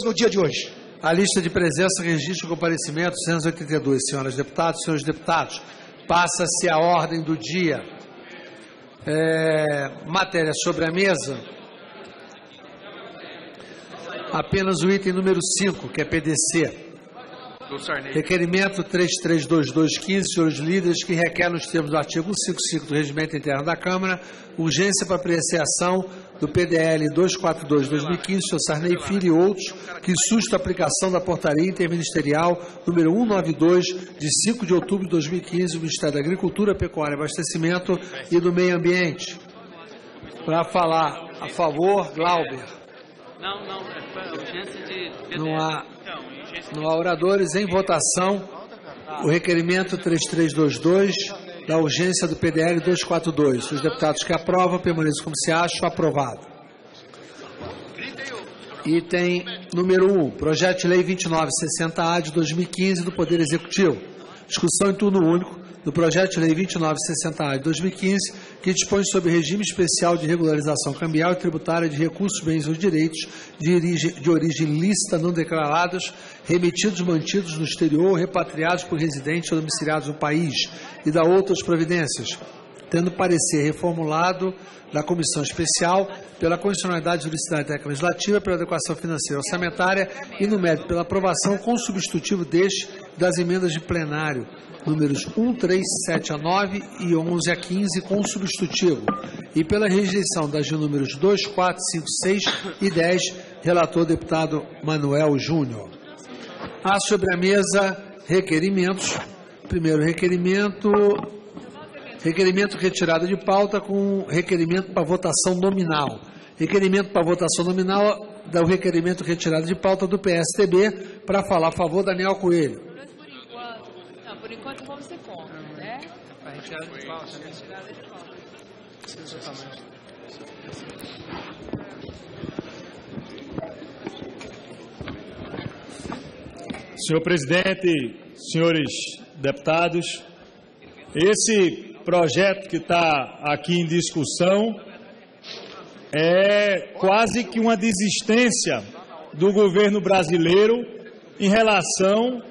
no dia de hoje. A lista de presença, registro e comparecimento 282. Senhoras deputadas, senhores deputados, passa-se a ordem do dia. Matéria sobre a mesa. Apenas o item número 5, que é PDC. Requerimento 332215, senhores líderes, que requer nos termos do artigo 155 do Regimento Interno da Câmara, urgência para apreciação do PDL 242-2015, senhor Sarney Filho e outros, que susta a aplicação da portaria interministerial número 192, de 5 de outubro de 2015, do Ministério da Agricultura, Pecuária e Abastecimento e do Meio Ambiente. Para falar a favor, Glauber. Não, é urgência de PDL. Não há oradores. Em votação, o requerimento 3322 da urgência do PDL 242. Os deputados que aprovam, permaneçam como se acham. Aprovado. Item número 1, projeto de lei 2960-A de 2015 do Poder Executivo. Discussão em turno único do projeto de lei 2960-A de 2015, que dispõe sobre regime especial de regularização cambial e tributária de recursos, bens ou direitos de origem lícita não declarados, remetidos, mantidos no exterior, repatriados por residentes ou domiciliados no país, e da outras providências, tendo parecer reformulado da Comissão Especial pela condicionalidade de juridicidade técnica legislativa, pela adequação financeira orçamentária e, no mérito, pela aprovação com substitutivo deste das emendas de plenário, números 1, 3, 7 a 9 e 11 a 15, com substitutivo, e pela rejeição das de números 2, 4, 5, 6 e 10, relator deputado Manuel Júnior. Há sobre a mesa requerimentos. Primeiro requerimento retirado de pauta com requerimento para votação nominal. Requerimento para votação nominal do requerimento retirado de pauta do PSTB. Para falar a favor, Daniel Coelho. Por enquanto vamos ser contra, né? Para retirada de pauta, né? Retirada de pauta. Senhor presidente, senhores deputados, esse projeto que está aqui em discussão é quase que uma desistência do governo brasileiro em relação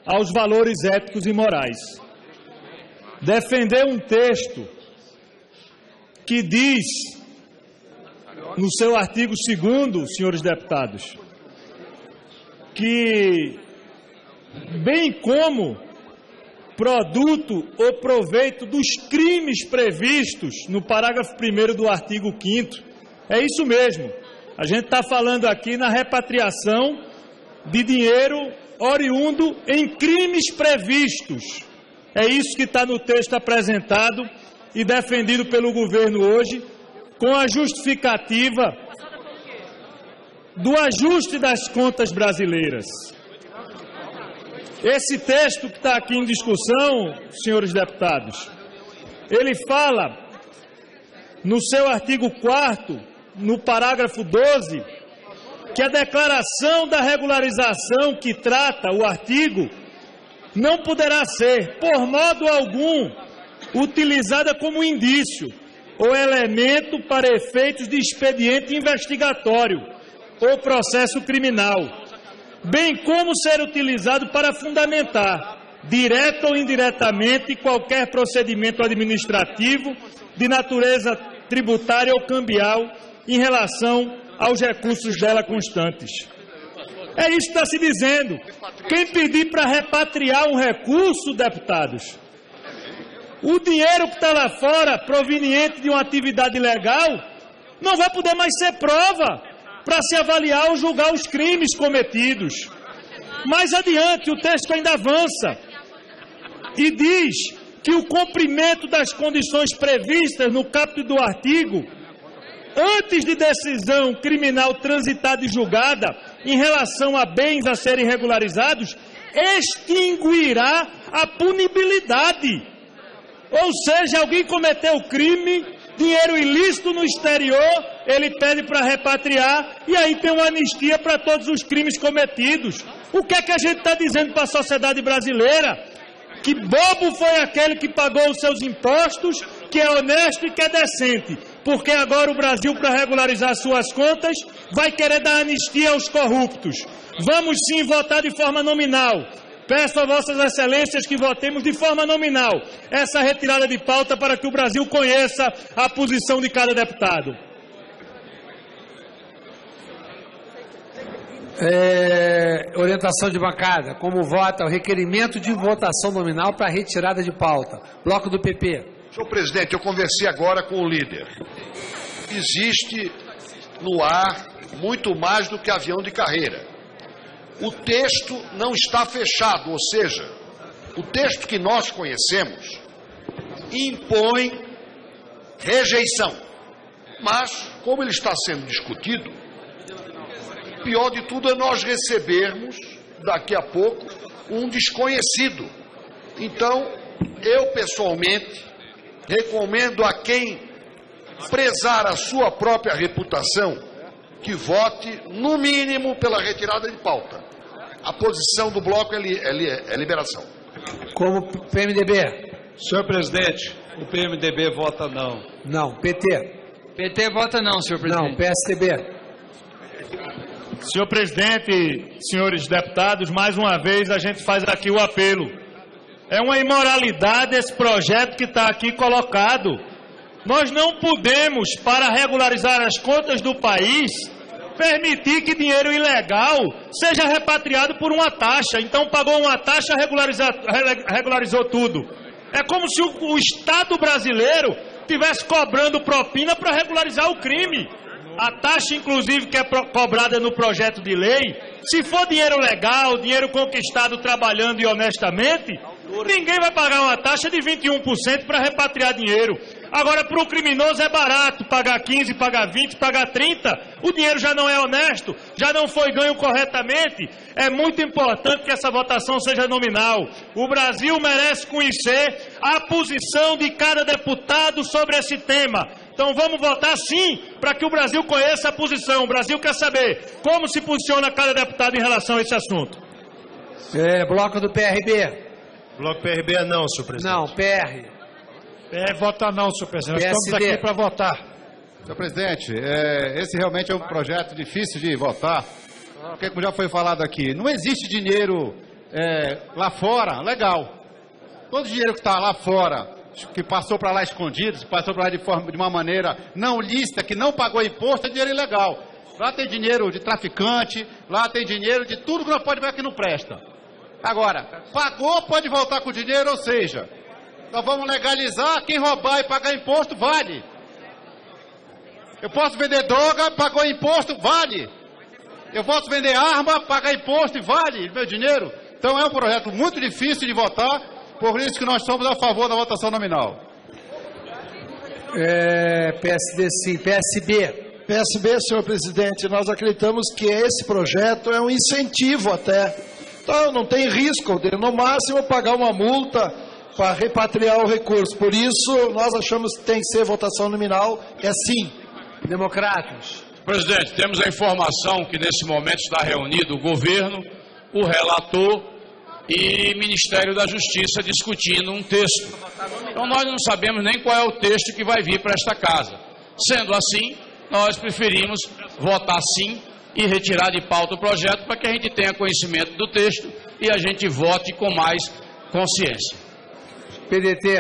aos valores éticos e morais. Defender um texto que diz, no seu artigo 2º, senhores deputados, que, bem como produto ou proveito dos crimes previstos no parágrafo 1º do artigo 5º, é isso mesmo. A gente está falando aqui na repatriação de dinheiro oriundo em crimes previstos. É isso que está no texto apresentado e defendido pelo governo hoje, com a justificativa do ajuste das contas brasileiras. Esse texto que está aqui em discussão, senhores deputados, ele fala, no seu artigo 4º, no parágrafo 12, que a declaração da regularização que trata o artigo não poderá ser, por modo algum, utilizada como indício ou elemento para efeitos de expediente investigatório ou processo criminal, bem como ser utilizado para fundamentar, direta ou indiretamente, qualquer procedimento administrativo de natureza tributária ou cambial em relação aos recursos dela constantes. É isso que está se dizendo. Quem pedir para repatriar um recurso, deputados, o dinheiro que está lá fora, proveniente de uma atividade ilegal, não vai poder mais ser prova para se avaliar ou julgar os crimes cometidos. Mais adiante, o texto ainda avança e diz que o cumprimento das condições previstas no caput do artigo, antes de decisão criminal transitada e julgada em relação a bens a serem regularizados, extinguirá a punibilidade. Ou seja, alguém cometeu crime, dinheiro ilícito no exterior, ele pede para repatriar e aí tem uma anistia para todos os crimes cometidos. O que é que a gente está dizendo para a sociedade brasileira? Que bobo foi aquele que pagou os seus impostos, que é honesto e que é decente. porque agora o Brasil, para regularizar suas contas, vai querer dar anistia aos corruptos. Vamos sim votar de forma nominal. Peço a vossas excelências que votemos de forma nominal essa retirada de pauta para que o Brasil conheça a posição de cada deputado. Orientação de bancada. Como vota o requerimento de votação nominal para retirada de pauta? Bloco do PP. Senhor presidente, eu conversei agora com o líder. Existe no ar muito mais do que avião de carreira. O texto não está fechado, ou seja, o texto que nós conhecemos impõe rejeição. Mas, como ele está sendo discutido, pior de tudo é nós recebermos, daqui a pouco, um desconhecido. Então, eu pessoalmente recomendo a quem prezar a sua própria reputação que vote, no mínimo, pela retirada de pauta. A posição do bloco é liberação. Como PMDB? Senhor presidente, o PMDB vota não. Não. PT? PT vota não, senhor presidente. Não. PSDB? Senhor presidente, senhores deputados, mais uma vez a gente faz aqui o apelo. É uma imoralidade esse projeto que está aqui colocado. Nós não podemos, para regularizar as contas do país, permitir que dinheiro ilegal seja repatriado por uma taxa. Então pagou uma taxa, regularizou tudo. É como se o Estado brasileiro estivesse cobrando propina para regularizar o crime. A taxa, inclusive, que é cobrada no projeto de lei, se for dinheiro legal, dinheiro conquistado trabalhando e honestamente, ninguém vai pagar uma taxa de 21% para repatriar dinheiro. Agora, para o criminoso é barato pagar 15%, pagar 20%, pagar 30%. O dinheiro já não é honesto, já não foi ganho corretamente. É muito importante que essa votação seja nominal. O Brasil merece conhecer a posição de cada deputado sobre esse tema. Então vamos votar sim, para que o Brasil conheça a posição. O Brasil quer saber como se posiciona cada deputado em relação a esse assunto. Bloco do PRB. Bloco PRB é não, senhor presidente. Não. PR. PR vota não, senhor presidente. Nós PSD. estamos aqui para votar. Senhor presidente, esse realmente é um projeto difícil de votar, porque, como já foi falado aqui, não existe dinheiro lá fora, legal. Todo dinheiro que está lá fora, que passou para lá escondido, passou para lá de uma maneira não lícita, que não pagou imposto, é dinheiro ilegal. Lá tem dinheiro de traficante, lá tem dinheiro de tudo que nós pode ver que não presta. Agora, pagou, pode voltar com o dinheiro, ou seja, nós vamos legalizar, quem roubar e pagar imposto, vale. Eu posso vender droga, pagou imposto, vale. Eu posso vender arma, pagar imposto e vale meu dinheiro. Então é um projeto muito difícil de votar, por isso que nós somos a favor da votação nominal. PSD sim. PSB. PSB, senhor presidente, nós acreditamos que esse projeto é um incentivo até. Então não tem risco de, no máximo, pagar uma multa para repatriar o recurso. Por isso, nós achamos que tem que ser votação nominal, é sim. Democratas. Presidente, temos a informação que nesse momento está reunido o governo, o relator e o Ministério da Justiça discutindo um texto. Então nós não sabemos nem qual é o texto que vai vir para esta casa. Sendo assim, nós preferimos votar sim e retirar de pauta o projeto para que a gente tenha conhecimento do texto e a gente vote com mais consciência. PDT.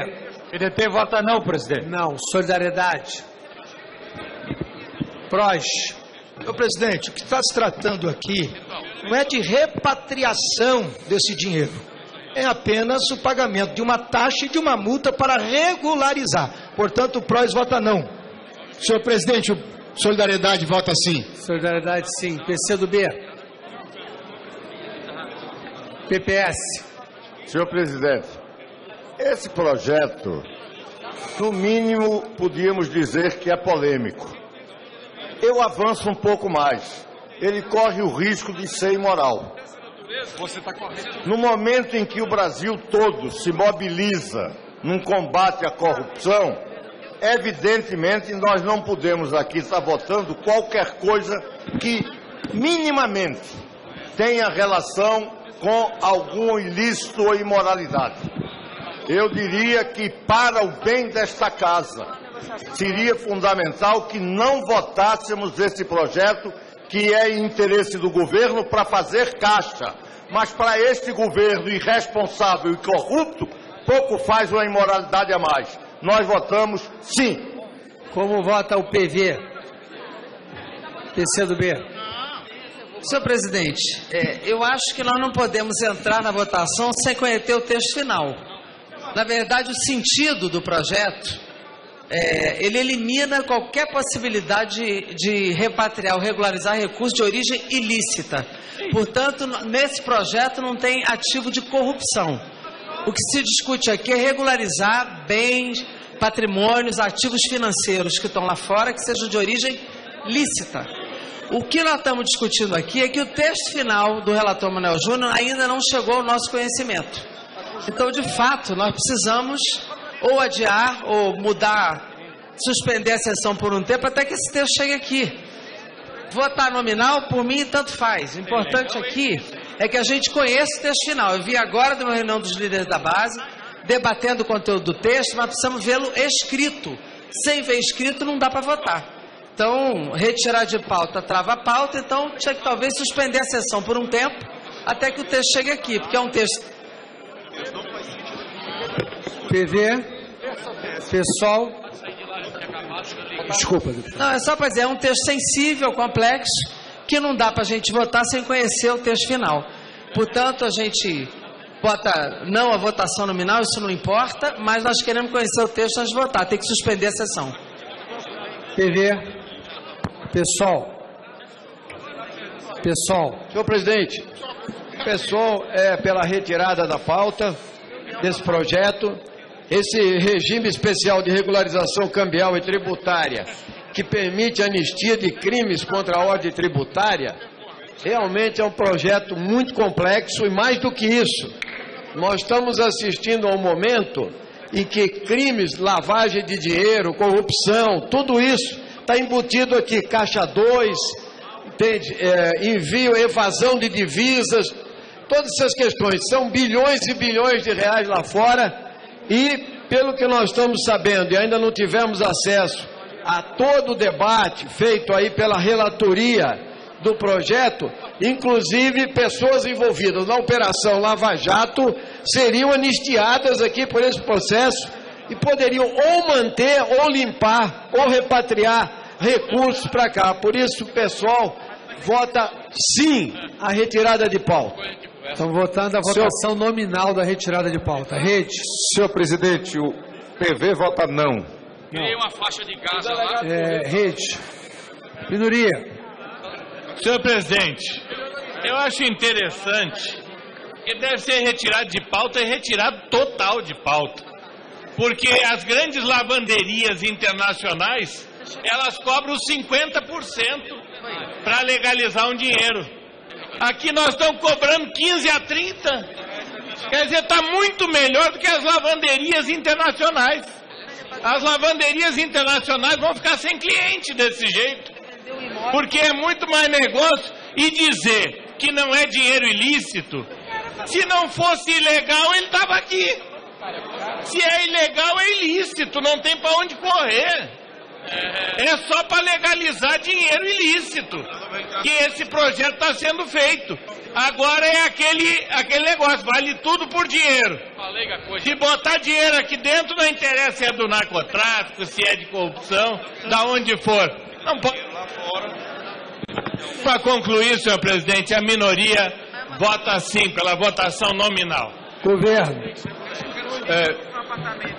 PDT vota não, presidente. Não. Solidariedade. PROS. Senhor presidente, o que está se tratando aqui não é de repatriação desse dinheiro. É apenas o pagamento de uma taxa e de uma multa para regularizar. Portanto, o PROS vota não. Senhor presidente, Solidariedade vota sim. Solidariedade sim. PCdoB. PPS. Senhor presidente, esse projeto, no mínimo, podíamos dizer que é polêmico. Eu avanço um pouco mais. Ele corre o risco de ser imoral. No momento em que o Brasil todo se mobiliza num combate à corrupção, evidentemente nós não podemos aqui estar votando qualquer coisa que minimamente tenha relação com algum ilícito ou imoralidade. Eu diria que, para o bem desta casa, seria fundamental que não votássemos esse projeto, que é em interesse do governo para fazer caixa. Mas para este governo irresponsável e corrupto, pouco faz uma imoralidade a mais. Nós votamos sim. Como vota o PV? PCdoB. Senhor presidente, eu acho que nós não podemos entrar na votação sem conhecer o texto final. Na verdade, o sentido do projeto, ele elimina qualquer possibilidade de repatriar ou regularizar recursos de origem ilícita. Portanto, nesse projeto não tem ativo de corrupção. O que se discute aqui é regularizar bens, patrimônios, ativos financeiros que estão lá fora, que sejam de origem lícita. O que nós estamos discutindo aqui é que o texto final do relator Manuel Júnior ainda não chegou ao nosso conhecimento. Então, de fato, nós precisamos ou adiar, ou mudar, suspender a sessão por um tempo até que esse texto chegue aqui. Votar nominal, por mim, tanto faz. O importante aqui é que a gente conheça o texto final. Eu vi agora de uma reunião dos líderes da base, debatendo o conteúdo do texto, mas precisamos vê-lo escrito. Sem ver escrito, não dá para votar. Então, retirar de pauta trava a pauta, então tinha que talvez suspender a sessão por um tempo, até que o texto chegue aqui, porque é um texto... PV, PSOL... Desculpa. Não, é só para dizer, é um texto sensível, complexo, que não dá para a gente votar sem conhecer o texto final. Portanto, a gente bota não a votação nominal, isso não importa, mas nós queremos conhecer o texto antes de votar, tem que suspender a sessão. PV... Pessoal. Senhor presidente, pessoal, pela retirada da pauta desse projeto, esse regime especial de regularização cambial e tributária, que permite a anistia de crimes contra a ordem tributária, realmente é um projeto muito complexo e mais do que isso, nós estamos assistindo a um momento em que crimes, lavagem de dinheiro, corrupção, tudo isso está embutido aqui, Caixa 2, entende? Envio, evasão de divisas, todas essas questões. São bilhões e bilhões de reais lá fora e, pelo que nós estamos sabendo, e ainda não tivemos acesso a todo o debate feito aí pela relatoria do projeto, inclusive pessoas envolvidas na Operação Lava Jato seriam anistiadas aqui por esse processo e poderiam ou manter, ou limpar, ou repatriar recursos para cá. Por isso, o pessoal vota sim a retirada de pauta. Estão votando a votação nominal da retirada de pauta. Rede. Senhor presidente, o PV vota não. Criei uma faixa de gás lá. Rede. Minoria. Senhor presidente, eu acho interessante que deve ser retirado de pauta e retirado total de pauta. Porque as grandes lavanderias internacionais, elas cobram 50% para legalizar um dinheiro. Aqui nós estamos cobrando 15 a 30. Quer dizer, está muito melhor do que as lavanderias internacionais. As lavanderias internacionais vão ficar sem cliente desse jeito. Porque é muito mais negócio. E dizer que não é dinheiro ilícito, se não fosse ilegal, ele estava aqui. Se é ilegal, é ilícito, não tem para onde correr. É só para legalizar dinheiro ilícito que esse projeto está sendo feito. Agora é aquele negócio, vale tudo por dinheiro. Se botar dinheiro aqui dentro, não interessa se é do narcotráfico, se é de corrupção, da onde for. Não pode. Para concluir, senhor presidente, a minoria vota sim pela votação nominal. Governo.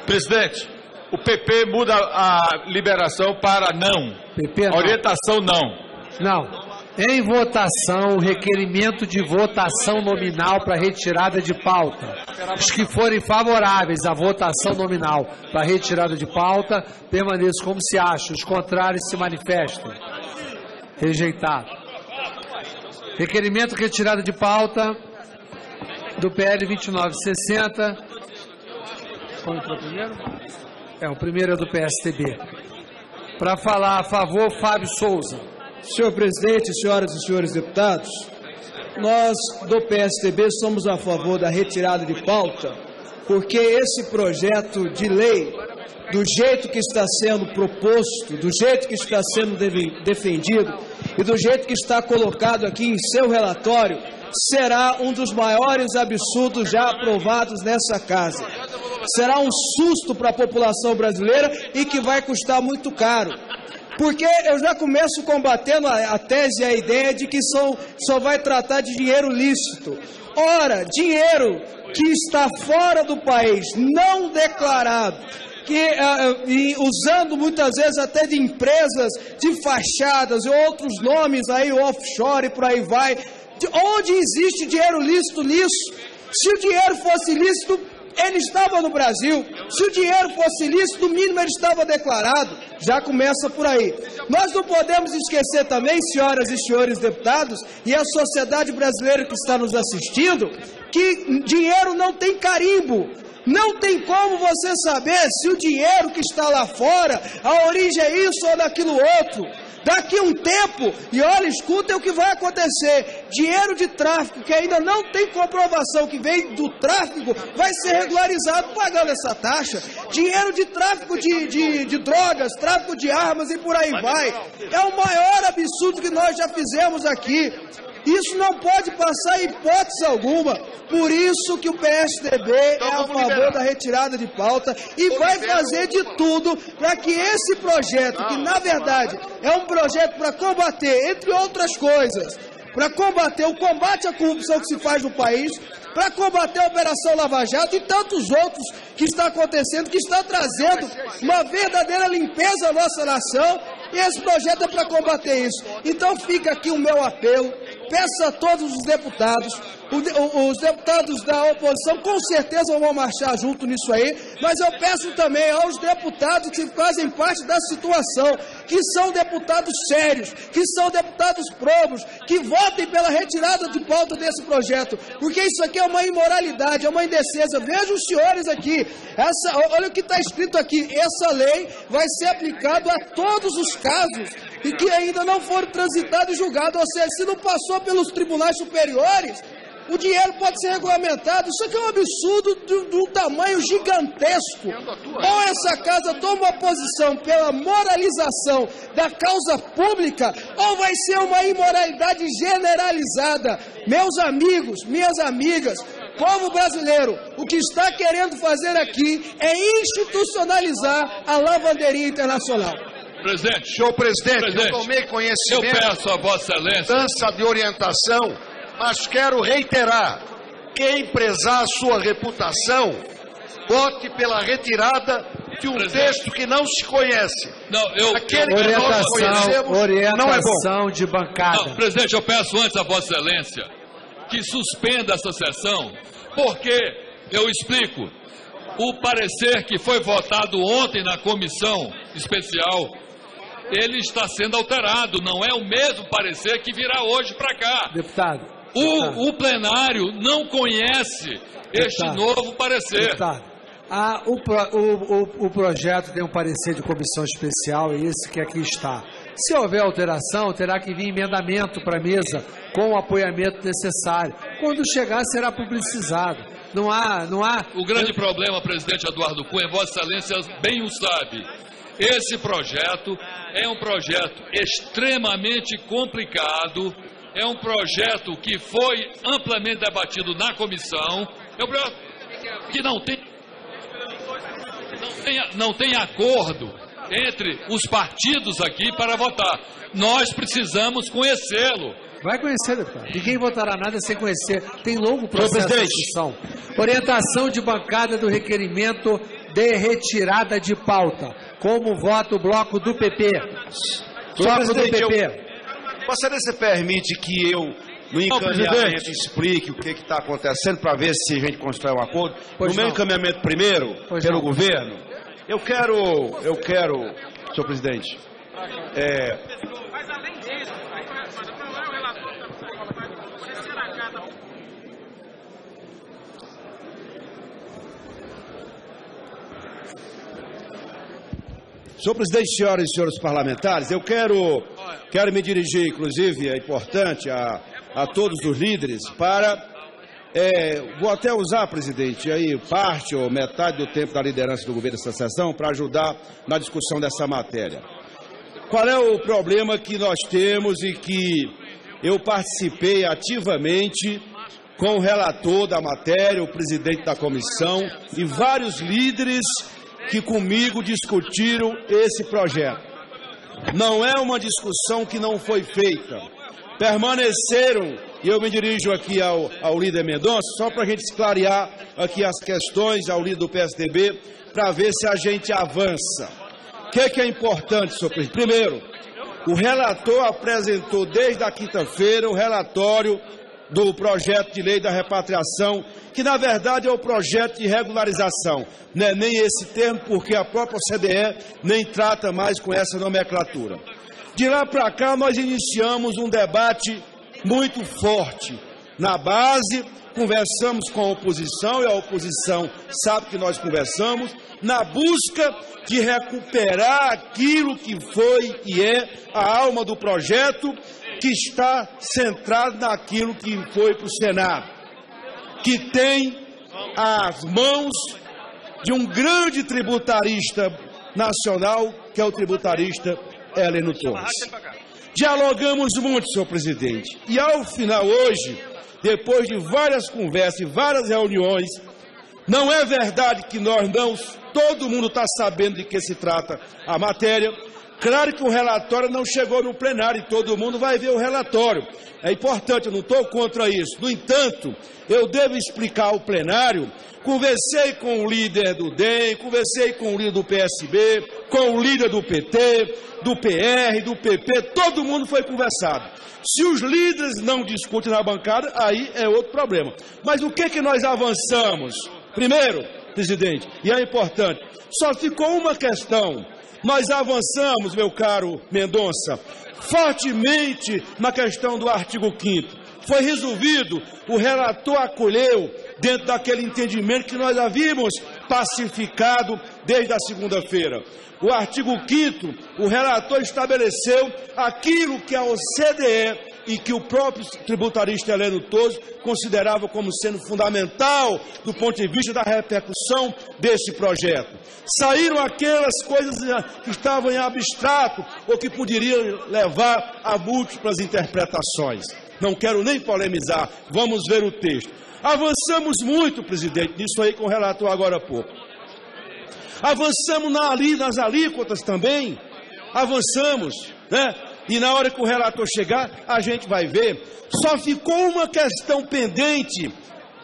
Presidente, o PP muda a liberação para não. PP não. Orientação não. Não. Em votação, o requerimento de votação nominal para retirada de pauta. Os que forem favoráveis à votação nominal para retirada de pauta, permaneçam como se acham. Os contrários se manifestam. Rejeitado. Requerimento retirada de pauta do PL 2960. Qual é o primeiro? O primeiro é do PSTB. Para falar a favor, Fábio Souza. Senhor presidente, senhoras e senhores deputados, nós do PSTB somos a favor da retirada de pauta, porque esse projeto de lei do jeito que está sendo proposto, do jeito que está sendo defendido e do jeito que está colocado aqui em seu relatório, será um dos maiores absurdos já aprovados nessa casa. Será um susto para a população brasileira e que vai custar muito caro. Porque eu já começo combatendo a tese e a ideia de que só vai tratar de dinheiro lícito. Ora, dinheiro que está fora do país, não declarado, e usando muitas vezes até de empresas de fachadas e outros nomes aí, offshore e por aí vai, onde existe dinheiro lícito nisso? Se o dinheiro fosse lícito, ele estava no Brasil. Se o dinheiro fosse lícito, no mínimo ele estava declarado. Já começa por aí. Nós não podemos esquecer também, senhoras e senhores deputados, e a sociedade brasileira que está nos assistindo, que dinheiro não tem carimbo. Não tem como você saber se o dinheiro que está lá fora, a origem é isso ou daquilo outro. Daqui a um tempo, e olha, escutem o que vai acontecer, dinheiro de tráfico que ainda não tem comprovação que vem do tráfico, vai ser regularizado pagando essa taxa. Dinheiro de tráfico de drogas, tráfico de armas e por aí vai. É o maior absurdo que nós já fizemos aqui. Isso não pode passar em hipótese alguma. Por isso que o PSDB é a favor da retirada de pauta e vai fazer de tudo para que esse projeto, que na verdade é um projeto para combater, entre outras coisas, para combater o combate à corrupção que se faz no país, para combater a Operação Lava Jato e tantos outros que está acontecendo, que está trazendo uma verdadeira limpeza à nossa nação, e esse projeto é para combater isso. Então fica aqui o meu apelo, peço a todos os deputados, os deputados da oposição com certeza vão marchar junto nisso aí, mas eu peço também aos deputados que fazem parte da situação, que são deputados sérios, que são deputados probos, que votem pela retirada de pauta desse projeto, porque isso aqui é uma imoralidade, é uma indecência. Vejam os senhores aqui, olha o que está escrito aqui, essa lei vai ser aplicada a todos os casos e que ainda não foram transitados e julgados, ou seja, se não passou pelos tribunais superiores, o dinheiro pode ser regulamentado. Isso aqui é um absurdo de um tamanho gigantesco. Ou essa casa toma uma posição pela moralização da causa pública, ou vai ser uma imoralidade generalizada. Meus amigos, minhas amigas, povo brasileiro, o que está querendo fazer aqui é institucionalizar a lavanderia internacional. Presidente, senhor presidente, eu tomei conhecimento, eu peço a Vossa Excelência, mudança de orientação, mas quero reiterar, quem prezar a sua reputação, vote pela retirada de um texto que não se conhece. Aquele que nós conhecemos não é bom. De bancada. Não, presidente, eu peço antes a Vossa Excelência que suspenda essa sessão, porque, eu explico, o parecer que foi votado ontem na comissão especial, ele está sendo alterado, não é o mesmo parecer que virá hoje para cá. Deputado. O plenário não conhece este novo parecer. Deputado, o projeto tem um parecer de comissão especial, e esse que aqui está. Se houver alteração, terá que vir emendamento para a mesa com o apoiamento necessário. Quando chegar, será publicizado. Não há... O grande problema, presidente Eduardo Cunha, Vossa Excelência bem o sabe, esse projeto é um projeto extremamente complicado, é um projeto que foi amplamente debatido na comissão, é um projeto que não tem acordo entre os partidos aqui para votar. Nós precisamos conhecê-lo. Vai conhecer, deputado. Ninguém votará nada sem conhecer. Tem longo processo de discussão. Orientação de bancada do requerimento de retirada de pauta. Como vota o bloco do PP? Bloco do PP. Vossa Excelência permite que eu, no encaminhamento, explique o que está acontecendo para ver se a gente constrói um acordo? No meu encaminhamento primeiro, pelo governo, eu quero, senhor presidente, senhor presidente, senhoras e senhores parlamentares, eu quero me dirigir, inclusive, é importante, a todos os líderes para Vou até usar, presidente, aí parte ou metade do tempo da liderança do governo dessa sessão para ajudar na discussão dessa matéria. Qual é o problema que nós temos e que eu participei ativamente com o relator da matéria, o presidente da comissão e vários líderes que comigo discutiram esse projeto. Não é uma discussão que não foi feita. Permaneceram, e eu me dirijo aqui ao líder Mendonça, só para a gente esclarear aqui as questões ao líder do PSDB, para ver se a gente avança. O que é importante, senhor presidente? Primeiro, o relator apresentou desde a quinta-feira o relatório do projeto de lei da repatriação, que na verdade é o projeto de regularização. Não é nem esse termo, porque a própria OCDE nem trata mais com essa nomenclatura. De lá para cá, nós iniciamos um debate muito forte. Na base, conversamos com a oposição, e a oposição sabe que nós conversamos, na busca de recuperar aquilo que foi e é a alma do projeto, que está centrado naquilo que foi para o Senado, que tem as mãos de um grande tributarista nacional, que é o tributarista Heleno Torres. Dialogamos muito, senhor presidente, e ao final hoje, depois de várias conversas e várias reuniões, não é verdade que nós não, todo mundo está sabendo de que se trata a matéria. Claro que o relatório não chegou no plenário e todo mundo vai ver o relatório. É importante, eu não estou contra isso. No entanto, eu devo explicar ao plenário. Conversei com o líder do DEM, conversei com o líder do PSB, com o líder do PT, do PR, do PP, todo mundo foi conversado. Se os líderes não discutem na bancada, aí é outro problema. Mas o que nós avançamos? Primeiro, presidente, e é importante, só ficou uma questão. Nós avançamos, meu caro Mendonça, fortemente na questão do artigo 5º. Foi resolvido, o relator acolheu dentro daquele entendimento que nós havíamos pacificado desde a segunda-feira. O artigo 5º, o relator estabeleceu aquilo que a OCDE e que o próprio tributarista Heleno Torres considerava como sendo fundamental do ponto de vista da repercussão desse projeto. Saíram aquelas coisas que estavam em abstrato ou que poderiam levar a múltiplas interpretações. Não quero nem polemizar, vamos ver o texto. Avançamos muito, presidente, nisso aí com o relator agora há pouco. Avançamos nas alíquotas também, avançamos, né? E na hora que o relator chegar, a gente vai ver. Só ficou uma questão pendente,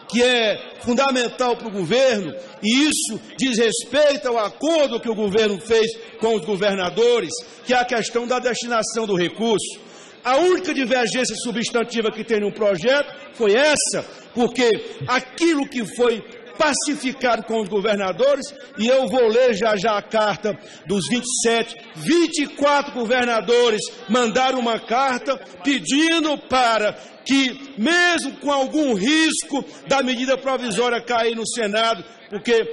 que é fundamental para o governo, e isso diz respeito ao acordo que o governo fez com os governadores, que é a questão da destinação do recurso. A única divergência substantiva que tem no projeto foi essa, porque aquilo que foi pacificado com os governadores, e eu vou ler já a carta dos 24 governadores mandaram uma carta pedindo para que, mesmo com algum risco da medida provisória cair no Senado, porque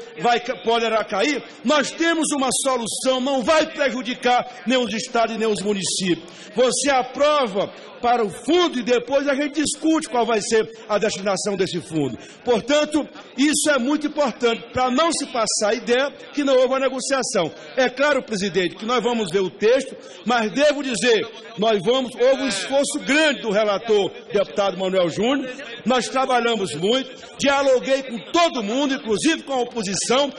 poderá cair, nós temos uma solução, não vai prejudicar nem os estados e nem os municípios. Você aprova para o fundo e depois a gente discute qual vai ser a destinação desse fundo. Portanto, isso é muito importante para não se passar a ideia que não houve uma negociação. É claro, presidente, que nós vamos ver o texto, mas devo dizer, houve um esforço grande do relator, deputado Manuel Júnior, nós trabalhamos muito, dialoguei com todo mundo, inclusive com a oposição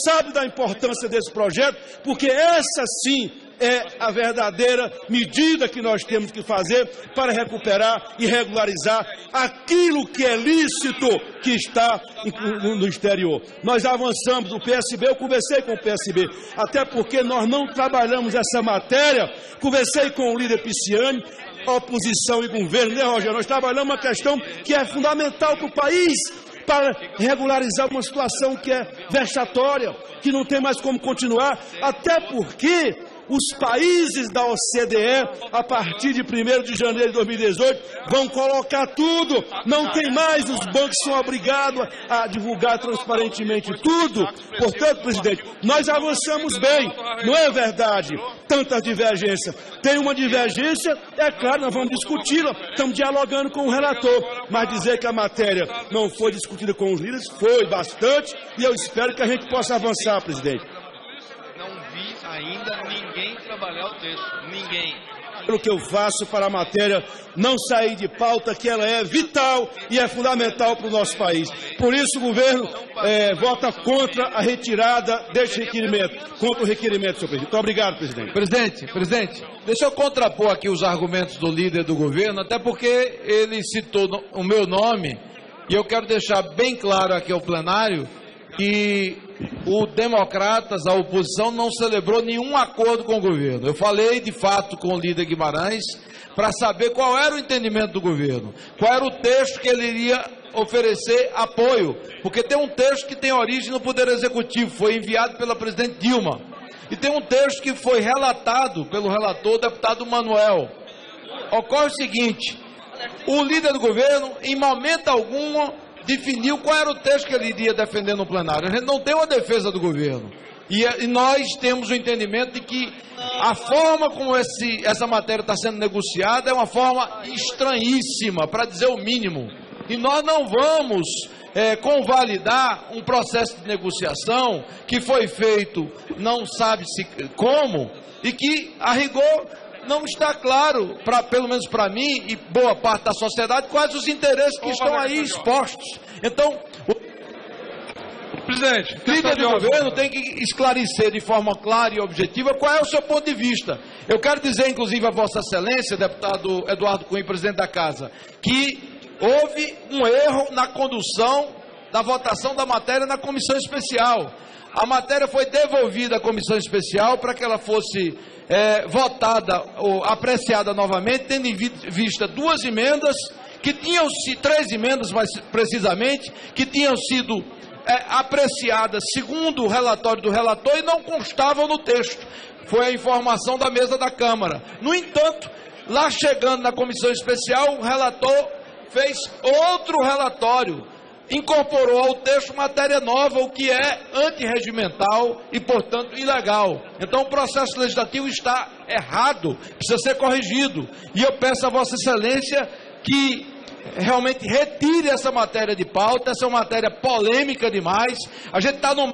sabe da importância desse projeto, porque essa sim é a verdadeira medida que nós temos que fazer para recuperar e regularizar aquilo que é lícito que está no exterior. Nós avançamos, o PSB, eu conversei com o PSB, até porque nós não trabalhamos essa matéria, conversei com o líder Pisciani, oposição e governo, né, Rogério? Nós trabalhamos uma questão que é fundamental para o país, para regularizar uma situação que é vexatória, que não tem mais como continuar, até porque os países da OCDE, a partir de 1º de janeiro de 2018, vão colocar tudo. Não tem mais, os bancos são obrigados a divulgar transparentemente tudo. Portanto, presidente, nós avançamos bem. Não é verdade tanta divergência. Tem uma divergência, é claro, nós vamos discuti-la. Estamos dialogando com o relator. Mas dizer que a matéria não foi discutida com os líderes, foi bastante. E eu espero que a gente possa avançar, presidente. Não vi ainda ninguém trabalhar o texto. Ninguém. O que eu faço para a matéria não sair de pauta, que ela é vital e é fundamental para o nosso país. Por isso o governo vota contra a retirada deste requerimento, contra o requerimento, senhor presidente. Muito obrigado, presidente. Presidente, deixa eu contrapor aqui os argumentos do líder do governo, até porque ele citou o meu nome, e eu quero deixar bem claro aqui ao plenário que o Democratas, a oposição, não celebrou nenhum acordo com o governo. Eu falei, de fato, com o líder Guimarães para saber qual era o entendimento do governo, qual era o texto que ele iria oferecer apoio, porque tem um texto que tem origem no Poder Executivo, foi enviado pela presidente Dilma, e tem um texto que foi relatado pelo relator, o deputado Manuel. Ocorre o seguinte, o líder do governo, em momento algum, definiu qual era o texto que ele iria defender no plenário. A gente não tem uma defesa do governo. E nós temos o entendimento de que a forma como essa matéria está sendo negociada é uma forma estranhíssima, para dizer o mínimo. E nós não vamos convalidar um processo de negociação que foi feito, não sabe-se como, e que, a rigor, não está claro, pelo menos para mim e boa parte da sociedade, quais os interesses que estão aí expostos. Então, o líder do governo tem que esclarecer de forma clara e objetiva qual é o seu ponto de vista. Eu quero dizer, inclusive, a Vossa Excelência, deputado Eduardo Cunha, presidente da Casa, que houve um erro na condução da votação da matéria na comissão especial. A matéria foi devolvida à comissão especial para que ela fosse votada ou apreciada novamente, tendo em vista duas emendas, que tinham sido, 3 emendas mais precisamente, que tinham sido apreciadas segundo o relatório do relator e não constavam no texto. Foi a informação da mesa da Câmara. No entanto, lá chegando na comissão especial, o relator fez outro relatório, incorporou ao texto matéria nova, o que é antirregimental e, portanto, ilegal. Então, o processo legislativo está errado, precisa ser corrigido. E eu peço a Vossa Excelência que realmente retire essa matéria de pauta, essa é uma matéria polêmica demais. A gente está no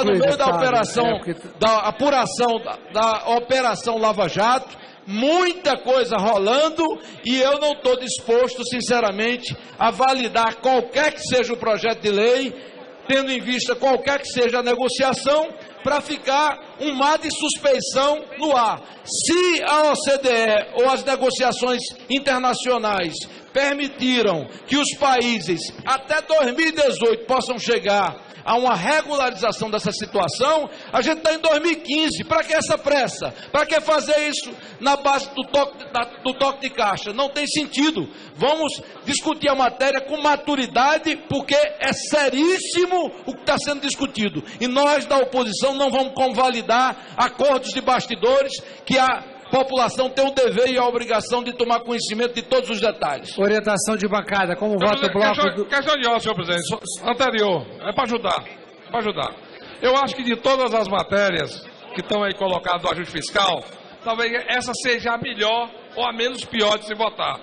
meio da operação, da apuração da Operação Lava Jato, muita coisa rolando, e eu não estou disposto, sinceramente, a validar qualquer que seja o projeto de lei, tendo em vista qualquer que seja a negociação, para ficar um mar de suspeição no ar. Se a OCDE ou as negociações internacionais permitiram que os países até 2018 possam chegar a uma regularização dessa situação, a gente está em 2015. Para que essa pressa? Para que fazer isso na base do toque de caixa? Não tem sentido. Vamos discutir a matéria com maturidade, porque é seríssimo o que está sendo discutido. E nós, da oposição, não vamos convalidar acordos de bastidores que a população tem o dever e a obrigação de tomar conhecimento de todos os detalhes. Orientação de bancada, como vota o bloco... Questão de ordem, senhor presidente, anterior, é para ajudar. Eu acho que de todas as matérias que estão aí colocadas do ajuste fiscal, talvez essa seja a melhor ou a menos pior de se votar.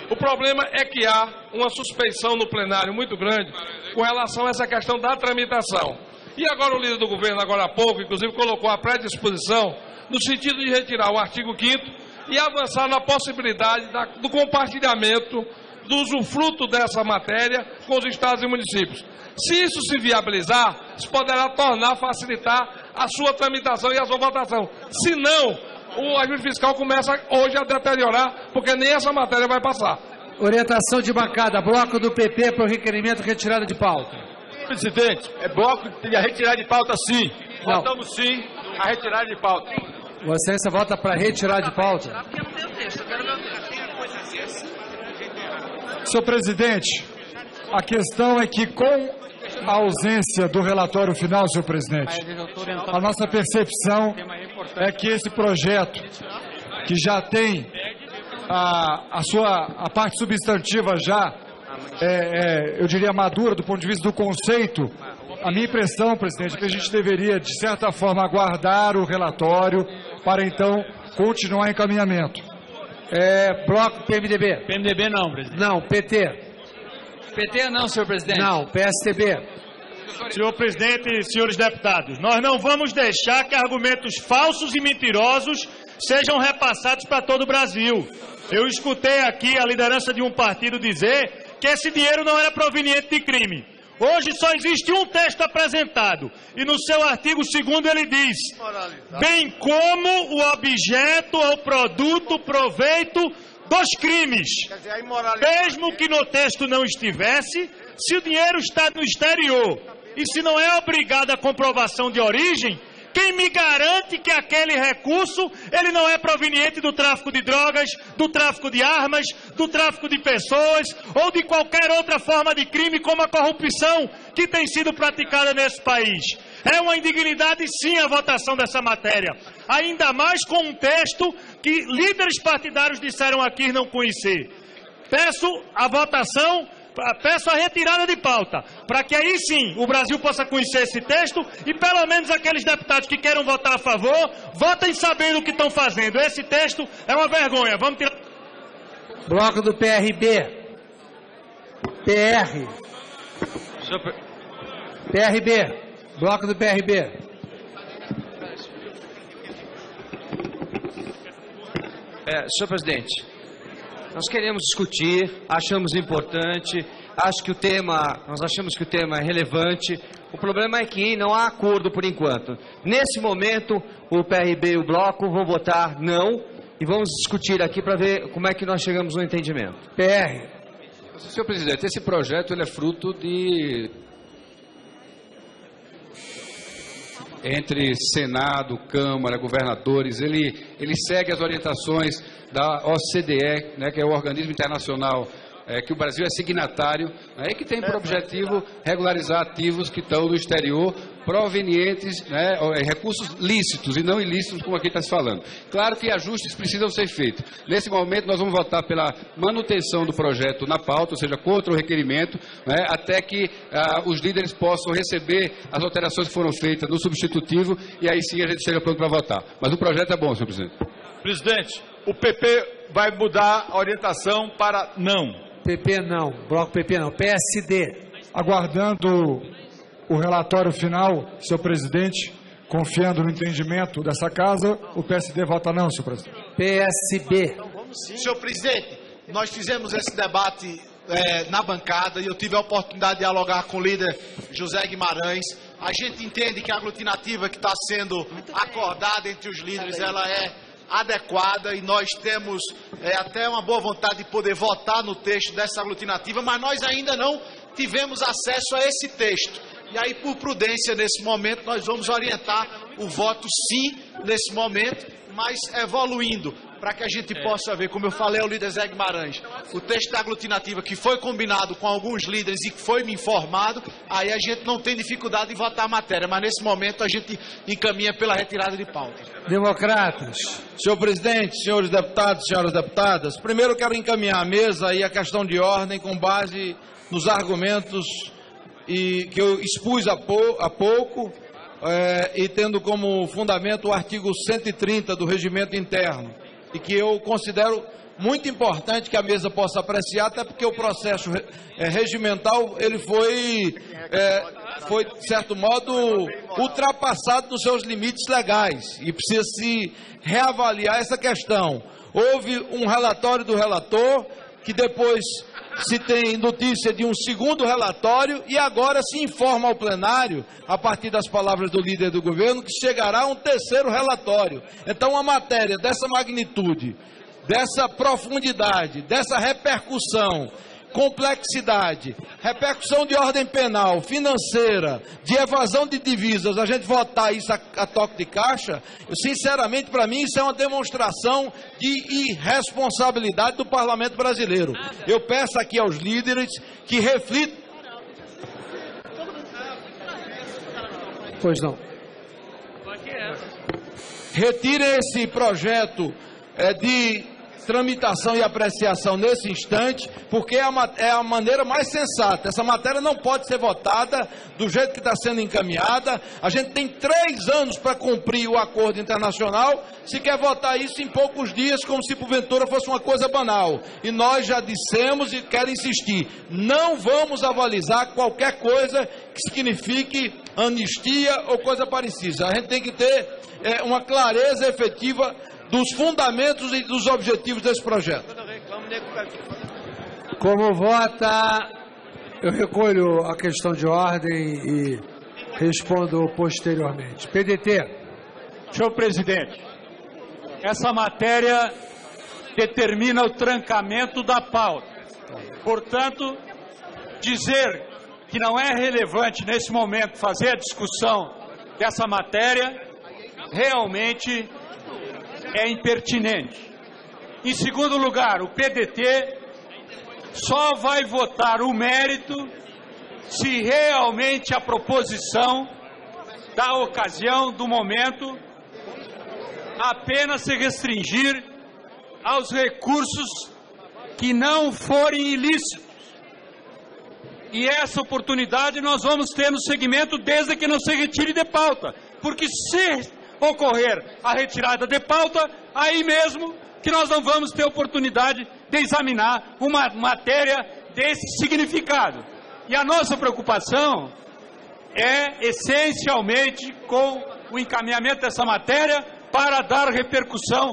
O problema é que há uma suspeição no plenário muito grande com relação a essa questão da tramitação. E agora o líder do governo, agora há pouco, inclusive, colocou a predisposição no sentido de retirar o artigo 5º e avançar na possibilidade do compartilhamento do usufruto dessa matéria com os estados e municípios. Se isso se viabilizar, isso poderá facilitar a sua tramitação e a sua votação. Se não, o ajuste fiscal começa hoje a deteriorar, porque nem essa matéria vai passar. Orientação de bancada, bloco do PP para o requerimento retirada de pauta. Presidente, é bloco de retirada de pauta sim. Votamos sim a retirada de pauta. Vossa Excelência vota para retirar de pauta. Senhor presidente, a questão é que com a ausência do relatório final, senhor presidente. A nossa percepção é que esse projeto, que já tem a parte substantiva já, eu diria, madura do ponto de vista do conceito, a minha impressão, presidente, é que a gente deveria, de certa forma, aguardar o relatório para, então, continuar em encaminhamento. Bloco PMDB. PMDB não, presidente. Não, PT. PT não, senhor presidente. Não, PSDB. Senhor presidente e senhores deputados, nós não vamos deixar que argumentos falsos e mentirosos sejam repassados para todo o Brasil. Eu escutei aqui a liderança de um partido dizer que esse dinheiro não era proveniente de crime. Hoje só existe um texto apresentado e no seu artigo 2º ele diz: bem como o objeto ou produto proveito dos crimes. Mesmo que no texto não estivesse, se o dinheiro está no exterior e se não é obrigado a comprovação de origem, quem me garante que aquele recurso ele não é proveniente do tráfico de drogas, do tráfico de armas, do tráfico de pessoas ou de qualquer outra forma de crime como a corrupção que tem sido praticada nesse país? É uma indignidade sim a votação dessa matéria, ainda mais com um texto que líderes partidários disseram aqui não conhecer. Peço a votação, peço a retirada de pauta, para que aí sim o Brasil possa conhecer esse texto e pelo menos aqueles deputados que queiram votar a favor, votem sabendo o que estão fazendo. Esse texto é uma vergonha. Vamos tirar... Bloco do PRB. PRB. Bloco do PRB. Senhor presidente, nós queremos discutir, achamos importante, nós achamos que o tema é relevante. O problema é que não há acordo por enquanto. Nesse momento, o PRB e o Bloco vão votar não e vamos discutir aqui para ver como é que nós chegamos no entendimento. Senhor presidente, esse projeto ele é fruto de... entre Senado, Câmara, governadores, ele segue as orientações da OCDE, né, que é o organismo internacional que o Brasil é signatário, e que tem por objetivo regularizar ativos que estão no exterior, provenientes, recursos lícitos e não ilícitos, como aqui está se falando. Claro que ajustes precisam ser feitos. Nesse momento, nós vamos votar pela manutenção do projeto na pauta, ou seja, contra o requerimento, até que os líderes possam receber as alterações que foram feitas no substitutivo, e aí sim a gente chega pronto para votar. Mas o projeto é bom, senhor presidente. Presidente, o PP vai mudar a orientação para não. PP não. Bloco PP não. PSD. Aguardando o relatório final, senhor presidente, confiando no entendimento dessa casa, o PSD vota não, senhor presidente. PSB. Senhor presidente, nós fizemos esse debate na bancada e eu tive a oportunidade de dialogar com o líder José Guimarães. A gente entende que a aglutinativa que está sendo acordada entre os líderes, ela é adequada e nós temos até uma boa vontade de poder votar no texto dessa aglutinativa, mas nós ainda não tivemos acesso a esse texto. E aí, por prudência, nesse momento, nós vamos orientar o voto sim, nesse momento, mas evoluindo, para que a gente possa ver, como eu falei ao líder Zé Guimarães, o texto da aglutinativa que foi combinado com alguns líderes e que foi me informado, aí a gente não tem dificuldade em votar a matéria, mas nesse momento a gente encaminha pela retirada de pauta. Democratas. Senhor presidente, senhores deputados, senhoras deputadas, primeiro eu quero encaminhar à mesa aí a questão de ordem com base nos argumentos que eu expus há pouco, e tendo como fundamento o artigo 130 do Regimento Interno, e que eu considero muito importante que a mesa possa apreciar, até porque o processo regimental ele foi, de certo modo, ultrapassado nos seus limites legais, e precisa se reavaliar essa questão. Houve um relatório do relator, que depois se tem notícia de um segundo relatório e agora se informa ao plenário, a partir das palavras do líder do governo, que chegará um terceiro relatório. Então, uma matéria dessa magnitude, dessa profundidade, dessa repercussão, complexidade, repercussão de ordem penal, financeira, de evasão de divisas, a gente votar isso a toque de caixa, sinceramente, para mim, isso é uma demonstração de irresponsabilidade do parlamento brasileiro. Eu peço aqui aos líderes que reflitam. Pois não. Retire esse projeto de tramitação e apreciação nesse instante, porque é a maneira mais sensata. Essa matéria não pode ser votada do jeito que está sendo encaminhada. A gente tem 3 anos para cumprir o acordo internacional. Se quer votar isso em poucos dias, como se porventura fosse uma coisa banal. E nós já dissemos e quero insistir, não vamos avalizar qualquer coisa que signifique anistia ou coisa parecida. A gente tem que ter uma clareza efetiva dos fundamentos e dos objetivos desse projeto. Como vota, eu recolho a questão de ordem e respondo posteriormente. PDT. Senhor presidente, essa matéria determina o trancamento da pauta. Portanto, dizer que não é relevante nesse momento fazer a discussão dessa matéria realmente é impertinente. Em segundo lugar, o PDT só vai votar o mérito se realmente a proposição da ocasião, do momento, apenas se restringir aos recursos que não forem ilícitos. E essa oportunidade nós vamos ter no segmento desde que não se retire de pauta. Porque se ocorrer a retirada de pauta, aí mesmo que nós não vamos ter oportunidade de examinar uma matéria desse significado. E a nossa preocupação é essencialmente com o encaminhamento dessa matéria para dar repercussão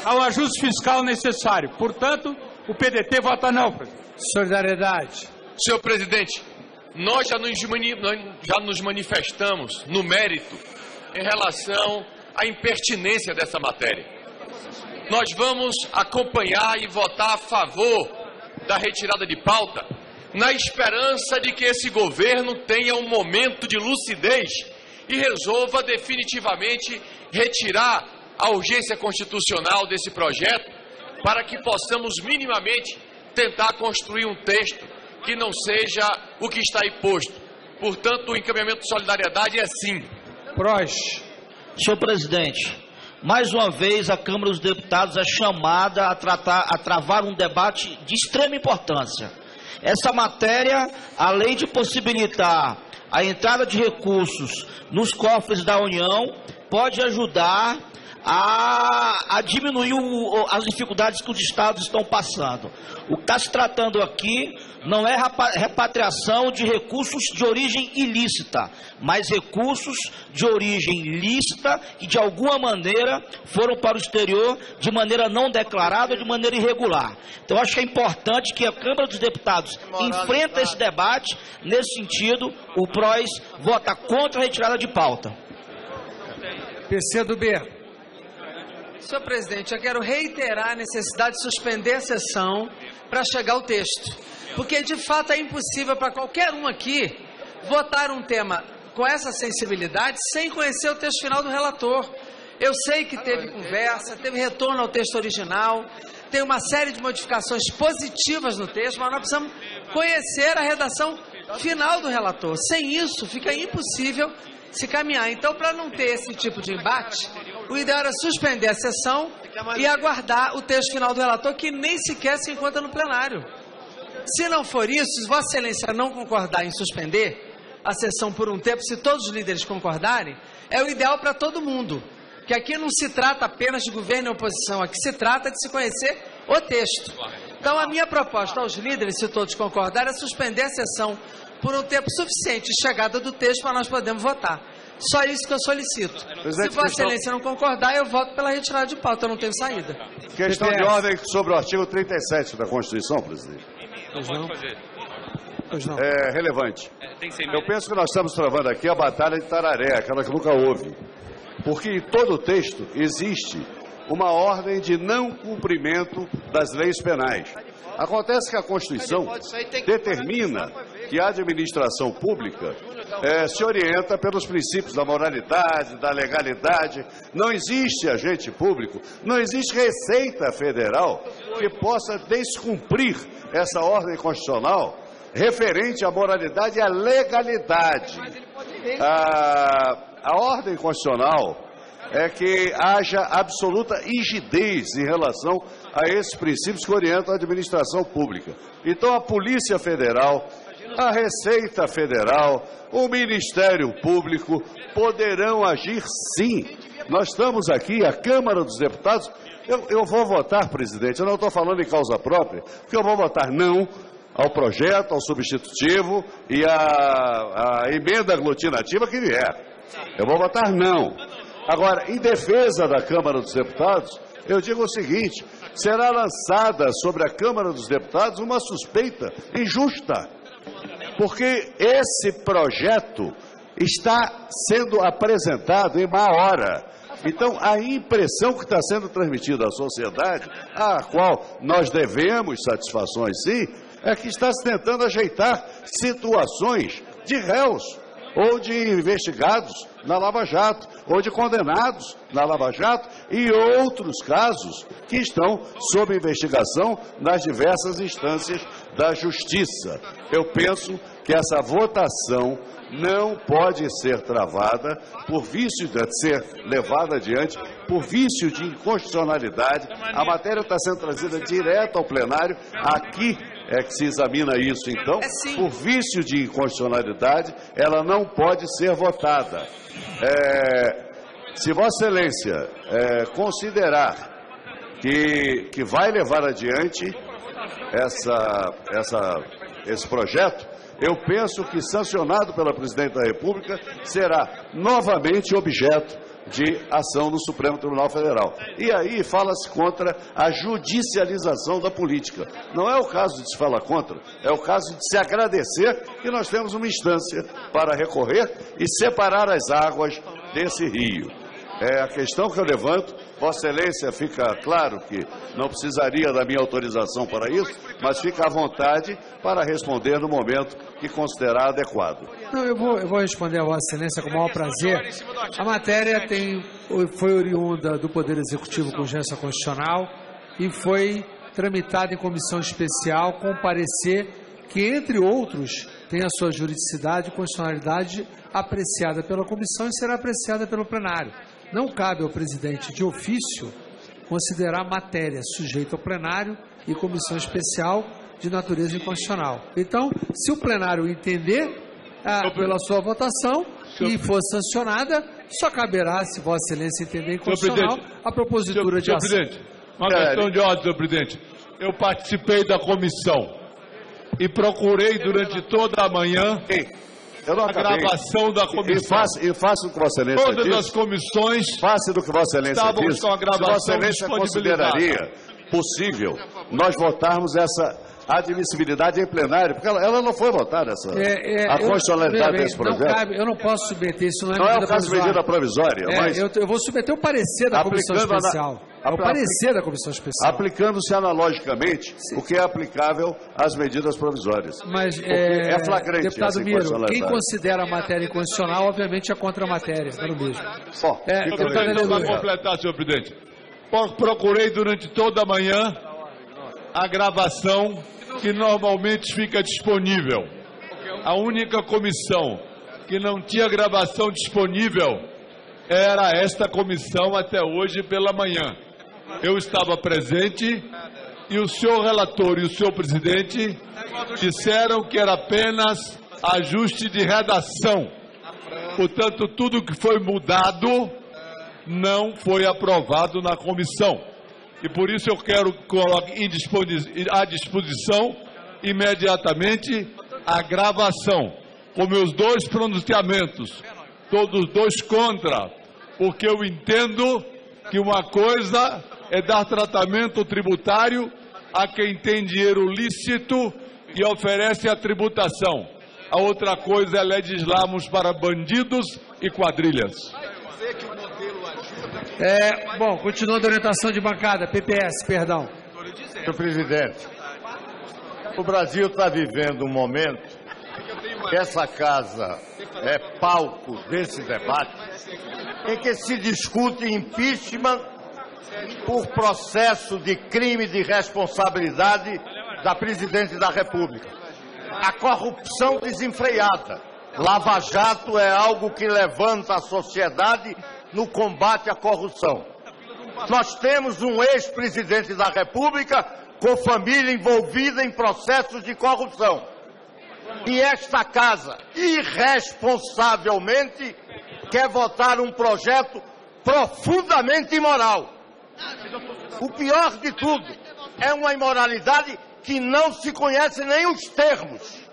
ao ajuste fiscal necessário. Portanto, o PDT vota não, presidente. Solidariedade. Senhor presidente, nós já nos manifestamos no mérito em relação à impertinência dessa matéria. Nós vamos acompanhar e votar a favor da retirada de pauta, na esperança de que esse governo tenha um momento de lucidez e resolva definitivamente retirar a urgência constitucional desse projeto, para que possamos minimamente tentar construir um texto que não seja o que está aí posto. Portanto, o encaminhamento de solidariedade é sim. Senhor presidente, mais uma vez a Câmara dos Deputados é chamada a travar um debate de extrema importância. Essa matéria, além de possibilitar a entrada de recursos nos cofres da União, pode ajudar a diminuir as dificuldades que os estados estão passando. O que está se tratando aqui não é repatriação de recursos de origem ilícita, mas recursos de origem lícita que de alguma maneira foram para o exterior de maneira não declarada ou de maneira irregular. Então acho que é importante que a Câmara dos Deputados enfrente esse debate. Nesse sentido, o PROS vota contra a retirada de pauta. PCdoB. Senhor presidente, eu quero reiterar a necessidade de suspender a sessão para chegar ao texto. Porque, de fato, é impossível para qualquer um aqui votar um tema com essa sensibilidade sem conhecer o texto final do relator. Eu sei que teve conversa, teve retorno ao texto original, tem uma série de modificações positivas no texto, mas nós precisamos conhecer a redação final do relator. Sem isso, fica impossível se caminhar. Então, para não ter esse tipo de embate, o ideal era suspender a sessão e aguardar o texto final do relator, que nem sequer se encontra no plenário. Se não for isso, se Vossa Excelência não concordar em suspender a sessão por um tempo, se todos os líderes concordarem, é o ideal para todo mundo. Que aqui não se trata apenas de governo e oposição, aqui se trata de se conhecer o texto. Então, a minha proposta aos líderes, se todos concordarem, é suspender a sessão por um tempo suficiente, chegada do texto, para nós podermos votar. Só isso que eu solicito. Se Vossa Excelência não concordar, eu voto pela retirada de pauta, eu não tenho saída. Questão de ordem sobre o artigo 37 da Constituição, presidente. É relevante. Eu penso que nós estamos travando aqui a batalha de Tararé, aquela que nunca houve. Porque em todo o texto existe uma ordem de não cumprimento das leis penais. Acontece que a Constituição determina que a administração pública se orienta pelos princípios da moralidade, da legalidade. Não existe agente público, não existe Receita Federal que possa descumprir essa ordem constitucional referente à moralidade e à legalidade. A ordem constitucional é que haja absoluta rigidez em relação a esses princípios que orientam a administração pública. Então, a Polícia Federal, a Receita Federal, o Ministério Público poderão agir sim. Nós estamos aqui, a Câmara dos Deputados. Eu vou votar, presidente, eu não estou falando em causa própria, porque eu vou votar não ao projeto, ao substitutivo e à emenda aglutinativa que vier. Eu vou votar não. Agora, em defesa da Câmara dos Deputados, eu digo o seguinte: será lançada sobre a Câmara dos Deputados uma suspeita injusta, porque esse projeto está sendo apresentado em má hora. Então, a impressão que está sendo transmitida à sociedade, à qual nós devemos satisfações sim, é que está se tentando ajeitar situações de réus ou de investigados na Lava Jato, ou de condenados na Lava Jato, e outros casos que estão sob investigação nas diversas instâncias da Justiça. Eu penso que essa votação não pode ser travada por vício de ser levada adiante, por vício de inconstitucionalidade. A matéria está sendo trazida direto ao plenário. Aqui é que se examina isso, então, por vício de inconstitucionalidade, ela não pode ser votada. Se Vossa Excelência considerar que vai levar adiante esse projeto, eu penso que, sancionado pela Presidente da República, será novamente objeto de ação no Supremo Tribunal Federal. E aí fala-se contra a judicialização da política. Não é o caso de se falar contra, é o caso de se agradecer que nós temos uma instância para recorrer e separar as águas desse rio. É a questão que eu levanto. Vossa Excelência, fica claro que não precisaria da minha autorização para isso, mas fica à vontade para responder no momento que considerar adequado. Não, eu vou responder a Vossa Excelência com o maior prazer. A matéria foi oriunda do Poder Executivo com urgência constitucional e foi tramitada em comissão especial com parecer que, entre outros, tem a sua juridicidade e constitucionalidade apreciada pela comissão e será apreciada pelo plenário. Não cabe ao presidente de ofício considerar matéria sujeita ao plenário e comissão especial de natureza inconstitucional. Então, se o plenário entender pela sua votação e for sancionada, só caberá, se Vossa Excelência entender inconstitucional, a propositura de ação. Senhor presidente, uma questão de ordem, senhor presidente. Eu participei da comissão e procurei durante toda a manhã a gravação da comissão. E faça o que Vossa Excelência Todas disse. as comissões faça o que Vossa Excelência disse. com a gravação. Se Vossa Excelência consideraria possível nós votarmos essa admissibilidade em plenário, porque ela não foi votada, a constitucionalidade desse projeto. Eu não posso submeter isso, não é o caso de medida provisória. Mas eu vou submeter o parecer da comissão especial. O parecer da comissão especial. Aplicando-se analogicamente o que é aplicável às medidas provisórias. Mas, é flagrante. Deputado Miro, quem considera a matéria inconstitucional, obviamente, é contra a matéria. É no mesmo. Para completar, senhor presidente, procurei durante toda a manhã a gravação que normalmente fica disponível. A única comissão que não tinha gravação disponível era esta comissão até hoje pela manhã. Eu estava presente e o senhor relator e o senhor presidente disseram que era apenas ajuste de redação. Portanto, tudo que foi mudado não foi aprovado na comissão. E por isso eu quero colocar à disposição imediatamente a gravação, com meus dois pronunciamentos, todos dois contra, porque eu entendo que uma coisa é dar tratamento tributário a quem tem dinheiro lícito e oferece a tributação. A outra coisa é legislarmos para bandidos e quadrilhas. Bom, continuando a orientação de bancada, PPS, perdão. Senhor presidente, o Brasil está vivendo um momento que essa casa é palco desse debate, em que se discute impeachment por processo de crime de responsabilidade da Presidente da República. a corrupção desenfreada. Lava Jato é algo que levanta a sociedade no combate à corrupção. Nós temos um ex-presidente da República com família envolvida em processos de corrupção. E esta casa, irresponsavelmente, quer votar um projeto profundamente imoral. O pior de tudo é uma imoralidade que não se conhece nem os termos,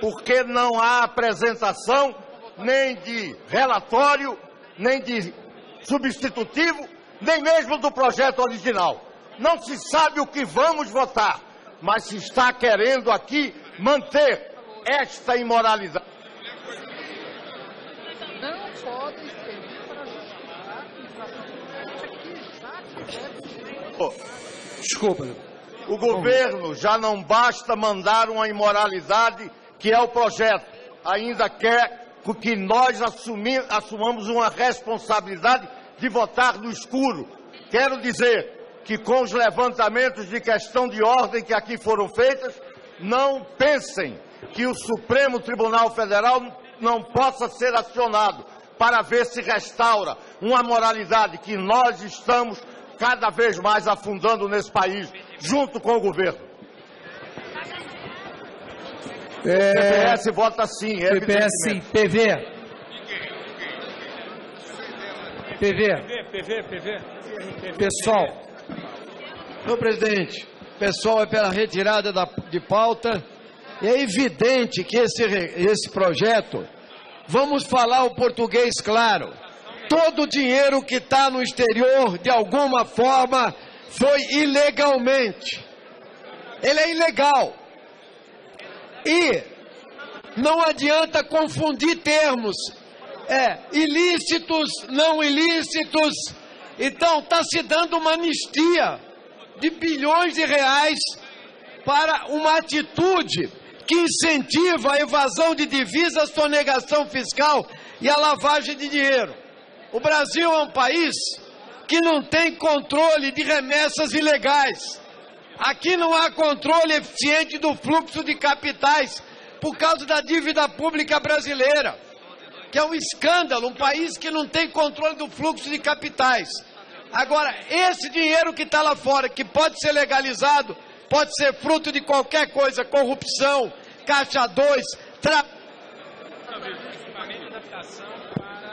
porque não há apresentação nem de relatório, nem de substitutivo, nem mesmo do projeto original. Não se sabe o que vamos votar, mas se está querendo aqui manter esta imoralidade. Não podem pedir para justificar. Desculpa. O governo já não basta mandar uma imoralidade que é o projeto, ainda quer que nós assumamos uma responsabilidade de votar no escuro. Quero dizer que com os levantamentos de questão de ordem que aqui foram feitas, não pensem que o Supremo Tribunal Federal não possa ser acionado para ver se restaura uma moralidade que nós estamos cada vez mais afundando nesse país, junto com o governo. PPS vota sim, PPS sim. PV. Pessoal. Senhor presidente, pessoal, é pela retirada de pauta. É evidente que esse projeto, vamos falar o português claro, todo o dinheiro que está no exterior, de alguma forma, foi ilegalmente. Ele é ilegal. E não adianta confundir termos. Ilícitos, não ilícitos. Então, está se dando uma anistia de bilhões de reais para uma atitude que incentiva a evasão de divisas, sonegação fiscal e a lavagem de dinheiro. O Brasil é um país que não tem controle de remessas ilegais. Aqui não há controle eficiente do fluxo de capitais por causa da dívida pública brasileira, que é um escândalo, um país que não tem controle do fluxo de capitais. Agora, esse dinheiro que está lá fora, que pode ser legalizado, pode ser fruto de qualquer coisa, corrupção, Caixa 2,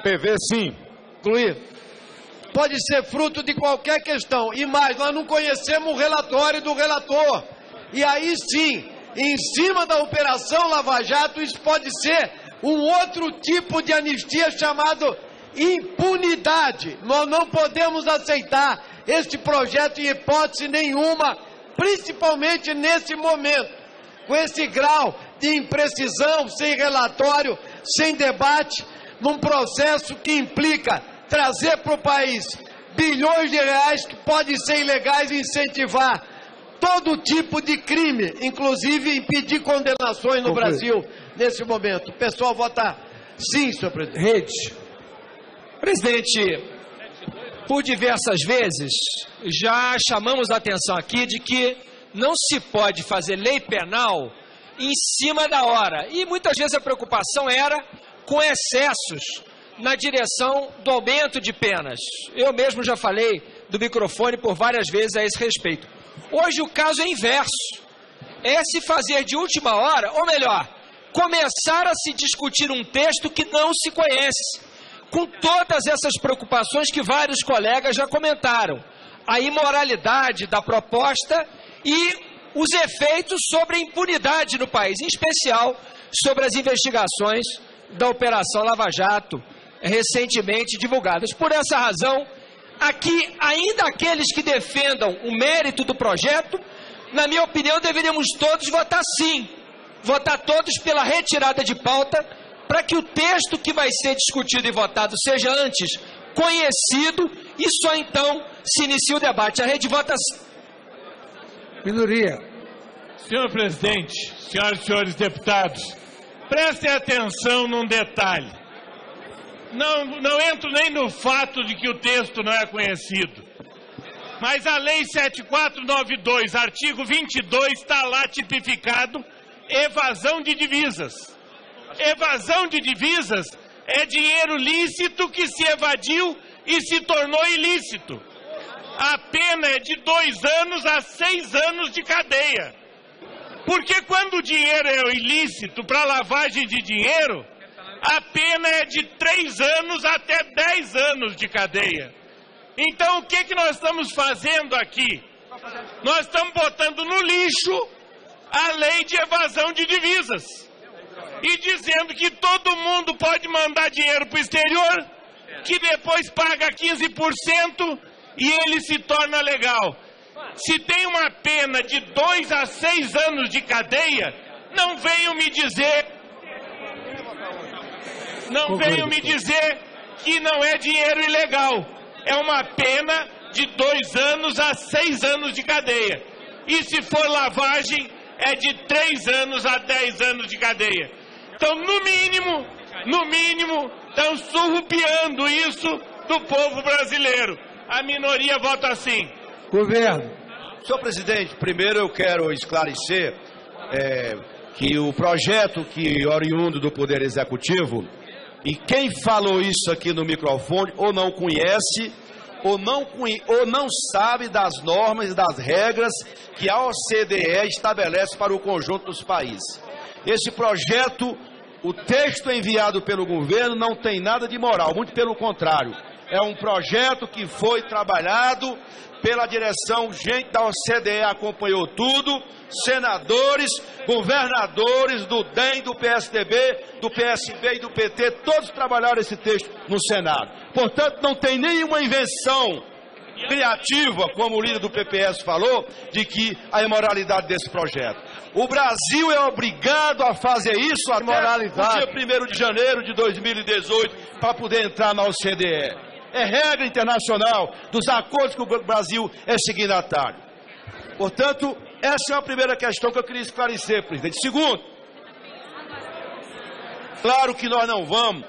PV sim. Incluir. Pode ser fruto de qualquer questão. E mais, nós não conhecemos o relatório do relator. E aí sim, em cima da Operação Lava Jato, isso pode ser um outro tipo de anistia chamado impunidade. Nós não podemos aceitar este projeto em hipótese nenhuma, principalmente nesse momento, com esse grau de imprecisão, sem relatório, sem debate, num processo que implica trazer para o país bilhões de reais que podem ser ilegais e incentivar todo tipo de crime, inclusive impedir condenações no Brasil nesse momento. O pessoal vota sim, senhor presidente. Rede. Presidente, por diversas vezes já chamamos a atenção aqui de que não se pode fazer lei penal em cima da hora. E muitas vezes a preocupação era com excessos na direção do aumento de penas. Eu mesmo já falei do microfone por várias vezes a esse respeito. Hoje o caso é inverso. É se fazer de última hora, ou melhor, começar a se discutir um texto que não se conhece, com todas essas preocupações que vários colegas já comentaram. A imoralidade da proposta e os efeitos sobre a impunidade no país, em especial sobre as investigações da Operação Lava Jato, recentemente divulgadas. Por essa razão, aqui, ainda aqueles que defendam o mérito do projeto, na minha opinião, deveríamos todos votar sim, votar todos pela retirada de pauta, para que o texto que vai ser discutido e votado seja antes conhecido e só então se inicie o debate. A rede vota sim. Minoria. Senhor presidente, senhoras e senhores deputados, prestem atenção num detalhe. Não entro nem no fato de que o texto não é conhecido. Mas a Lei 7492, artigo 22, está lá tipificado evasão de divisas. Evasão de divisas é dinheiro lícito que se evadiu e se tornou ilícito. A pena é de 2 anos a 6 anos de cadeia. Porque quando o dinheiro é ilícito para lavagem de dinheiro, a pena é de 3 anos até 10 anos de cadeia. Então o que nós estamos fazendo aqui? Nós estamos botando no lixo a lei de evasão de divisas e dizendo que todo mundo pode mandar dinheiro para o exterior, que depois paga 15% e ele se torna legal. Se tem uma pena de 2 a 6 anos de cadeia, não venham me dizer que não é dinheiro ilegal. É uma pena de 2 anos a 6 anos de cadeia. E se for lavagem, é de 3 anos a 10 anos de cadeia. Então, no mínimo, estão surrupiando isso do povo brasileiro. A minoria vota sim. Governo. Senhor presidente, primeiro eu quero esclarecer que o projeto que oriundo do Poder Executivo, e quem falou isso aqui no microfone ou não conhece ou não sabe das normas e das regras que a OCDE estabelece para o conjunto dos países. Esse projeto, o texto enviado pelo governo não tem nada de imoral, muito pelo contrário. É um projeto que foi trabalhado pela direção, gente da OCDE acompanhou tudo, senadores, governadores do DEM, do PSDB, do PSB e do PT, todos trabalharam esse texto no Senado. Portanto, não tem nenhuma invenção criativa, como o líder do PPS falou, de que a imoralidade desse projeto. O Brasil é obrigado a fazer isso até o dia 1º de janeiro de 2018 para poder entrar na OCDE. É regra internacional dos acordos que o Brasil é signatário. Portanto, essa é a primeira questão que eu queria esclarecer, presidente. Segundo, claro que nós não vamos,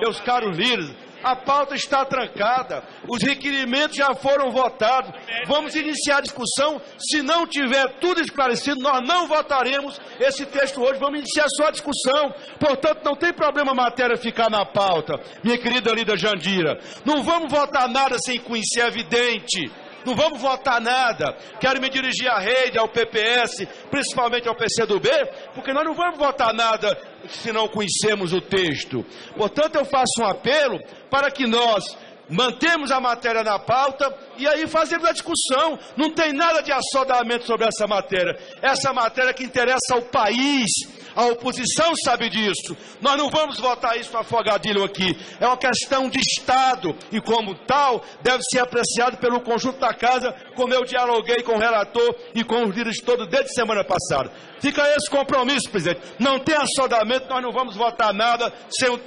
meus caros líderes, a pauta está trancada, os requerimentos já foram votados, vamos iniciar a discussão, se não tiver tudo esclarecido, nós não votaremos esse texto hoje, vamos iniciar só a discussão, portanto não tem problema a matéria ficar na pauta, minha querida líder Jandira, não vamos votar nada sem conhecer evidente, não vamos votar nada, quero me dirigir à rede, ao PPS, principalmente ao PCdoB, porque nós não vamos votar nada se não conhecemos o texto. Portanto, eu faço um apelo para que nós mantemos a matéria na pauta e aí fazemos a discussão. Não tem nada de assodamento sobre essa matéria. Essa matéria que interessa ao país. A oposição sabe disso. Nós não vamos votar isso afogadilho aqui. É uma questão de Estado e, como tal, deve ser apreciado pelo conjunto da Casa, como eu dialoguei com o relator e com os líderes todos desde semana passada. Fica esse compromisso, presidente. Não tem assodamento, nós não vamos votar nada sem o...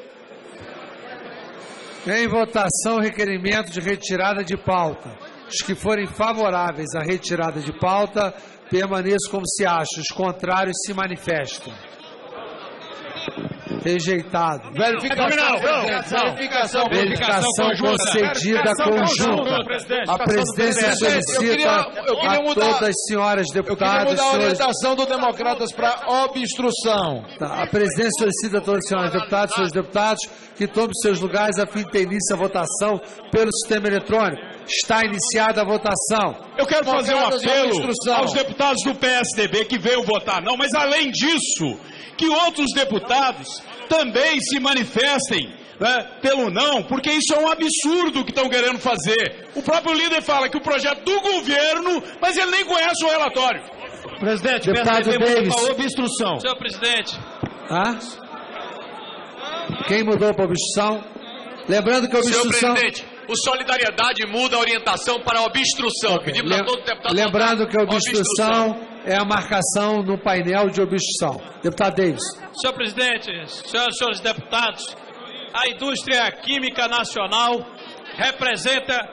Em votação, requerimento de retirada de pauta. Os que forem favoráveis à retirada de pauta, permaneçam como se acham. Os contrários se manifestam. Rejeitado. Verificação concedida conjunta. A presidência solicita a todas as senhoras deputadas... Eu queria mudar a orientação do Democratas para obstrução. A presidência solicita a todas as senhoras deputadas e senhores deputados que tomem seus lugares a fim de ter início a votação pelo sistema eletrônico. Está iniciada a votação. Eu quero fazer um apelo aos deputados do PSDB que veio votar não, mas além disso, que outros deputados também se manifestem, né, pelo não, porque isso é um absurdo que estão querendo fazer. O próprio líder fala que o projeto do governo, mas ele nem conhece o relatório. Presidente, deputado Davis. Obstrução. Senhor presidente. Quem mudou para obstrução? Lembrando que a obstrução... Senhor presidente, o Solidariedade muda a orientação para a obstrução. Okay. Pedimos a todo deputado... Lembrando que a obstrução é a marcação no painel de obstrução. Deputado Davis. Senhor presidente, senhoras e senhores deputados, a indústria química nacional representa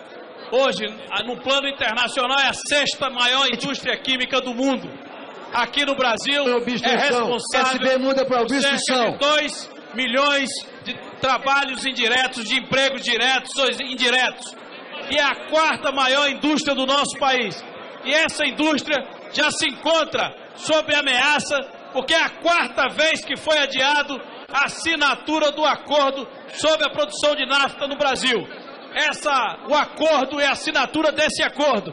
hoje, no plano internacional, é a 6ª maior indústria química do mundo. Aqui no Brasil é responsável por cerca de 2 milhões de trabalhos indiretos, de empregos diretos ou indiretos. E é a 4ª maior indústria do nosso país. E essa indústria já se encontra sob ameaça porque é a quarta vez que foi adiado a assinatura do acordo sobre a produção de nafta no Brasil. O acordo e a assinatura desse acordo,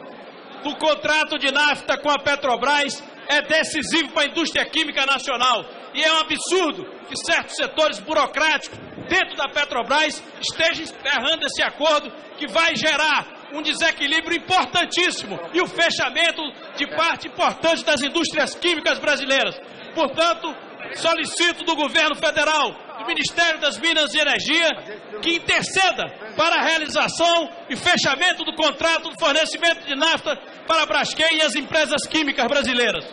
do contrato de nafta com a Petrobras, é decisivo para a indústria química nacional. E é um absurdo que certos setores burocráticos dentro da Petrobras estejam errando esse acordo, que vai gerar um desequilíbrio importantíssimo e o fechamento de parte importante das indústrias químicas brasileiras. Portanto, solicito do governo federal, do Ministério das Minas e Energia, que interceda para a realização e fechamento do contrato do fornecimento de nafta para a Braskem e as empresas químicas brasileiras.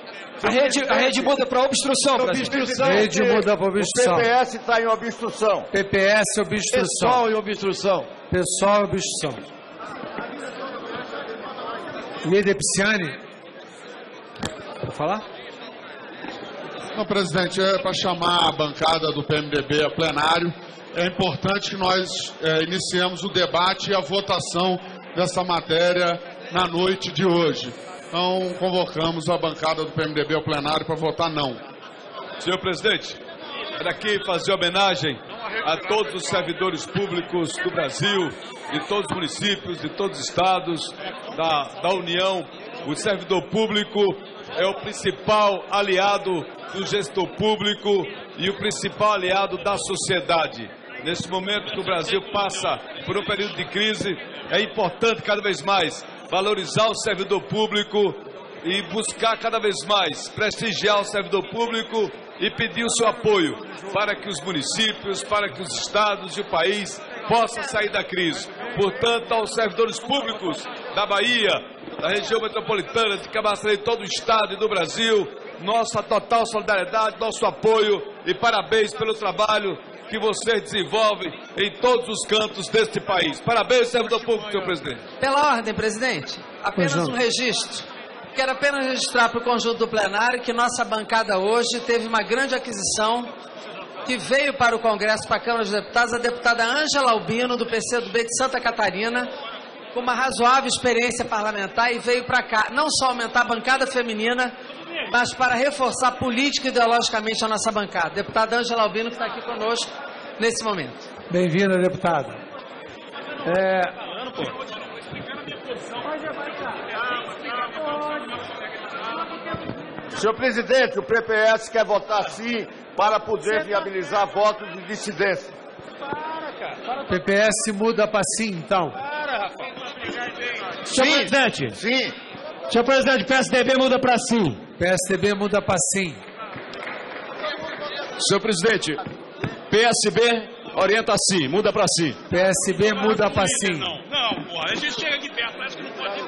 A rede muda para obstrução, presidente. Rede muda para obstrução. O PPS está em obstrução. PPS obstrução. Pessoal em obstrução. Pessoal obstrução. Líder Pisciani. Vou falar? Não, presidente, é para chamar a bancada do PMDB a plenário. É importante que nós iniciemos o debate e a votação dessa matéria na noite de hoje. Então, convocamos a bancada do PMDB ao plenário para votar não. Senhor presidente, quero aqui fazer homenagem a todos os servidores públicos do Brasil, de todos os municípios, de todos os estados da União. O servidor público é o principal aliado do gestor público e o principal aliado da sociedade. Nesse momento que o Brasil passa por um período de crise, é importante cada vez mais valorizar o servidor público e buscar cada vez mais prestigiar o servidor público e pedir o seu apoio para que os municípios, para que os estados e o país possam sair da crise. Portanto, aos servidores públicos da Bahia, da região metropolitana, de Camaçari, de todo o estado e do Brasil, nossa total solidariedade, nosso apoio e parabéns pelo trabalho que vocês desenvolvem em todos os cantos deste país. Parabéns, servidor público, senhor presidente. Pela ordem, presidente, apenas um registro. Quero apenas registrar para o conjunto do plenário que nossa bancada hoje teve uma grande aquisição que veio para o Congresso, para a Câmara dos Deputados, a deputada Ângela Albino, do PCdoB de Santa Catarina, com uma razoável experiência parlamentar, e veio para cá não só aumentar a bancada feminina, mas para reforçar política e ideologicamente a nossa bancada. Deputada Ângela Albino, que está aqui conosco nesse momento. Bem-vinda, deputada. Senhor presidente, o PPS quer votar sim para poder viabilizar votos de dissidência. PPS muda para sim, então. Senhor presidente. Sim. Senhor presidente, PSDB muda para sim. PSDB muda para sim. Senhor presidente, PSB orienta sim, muda para sim. PSB muda para sim. Não, porra, a gente chega aqui perto, parece que não pode.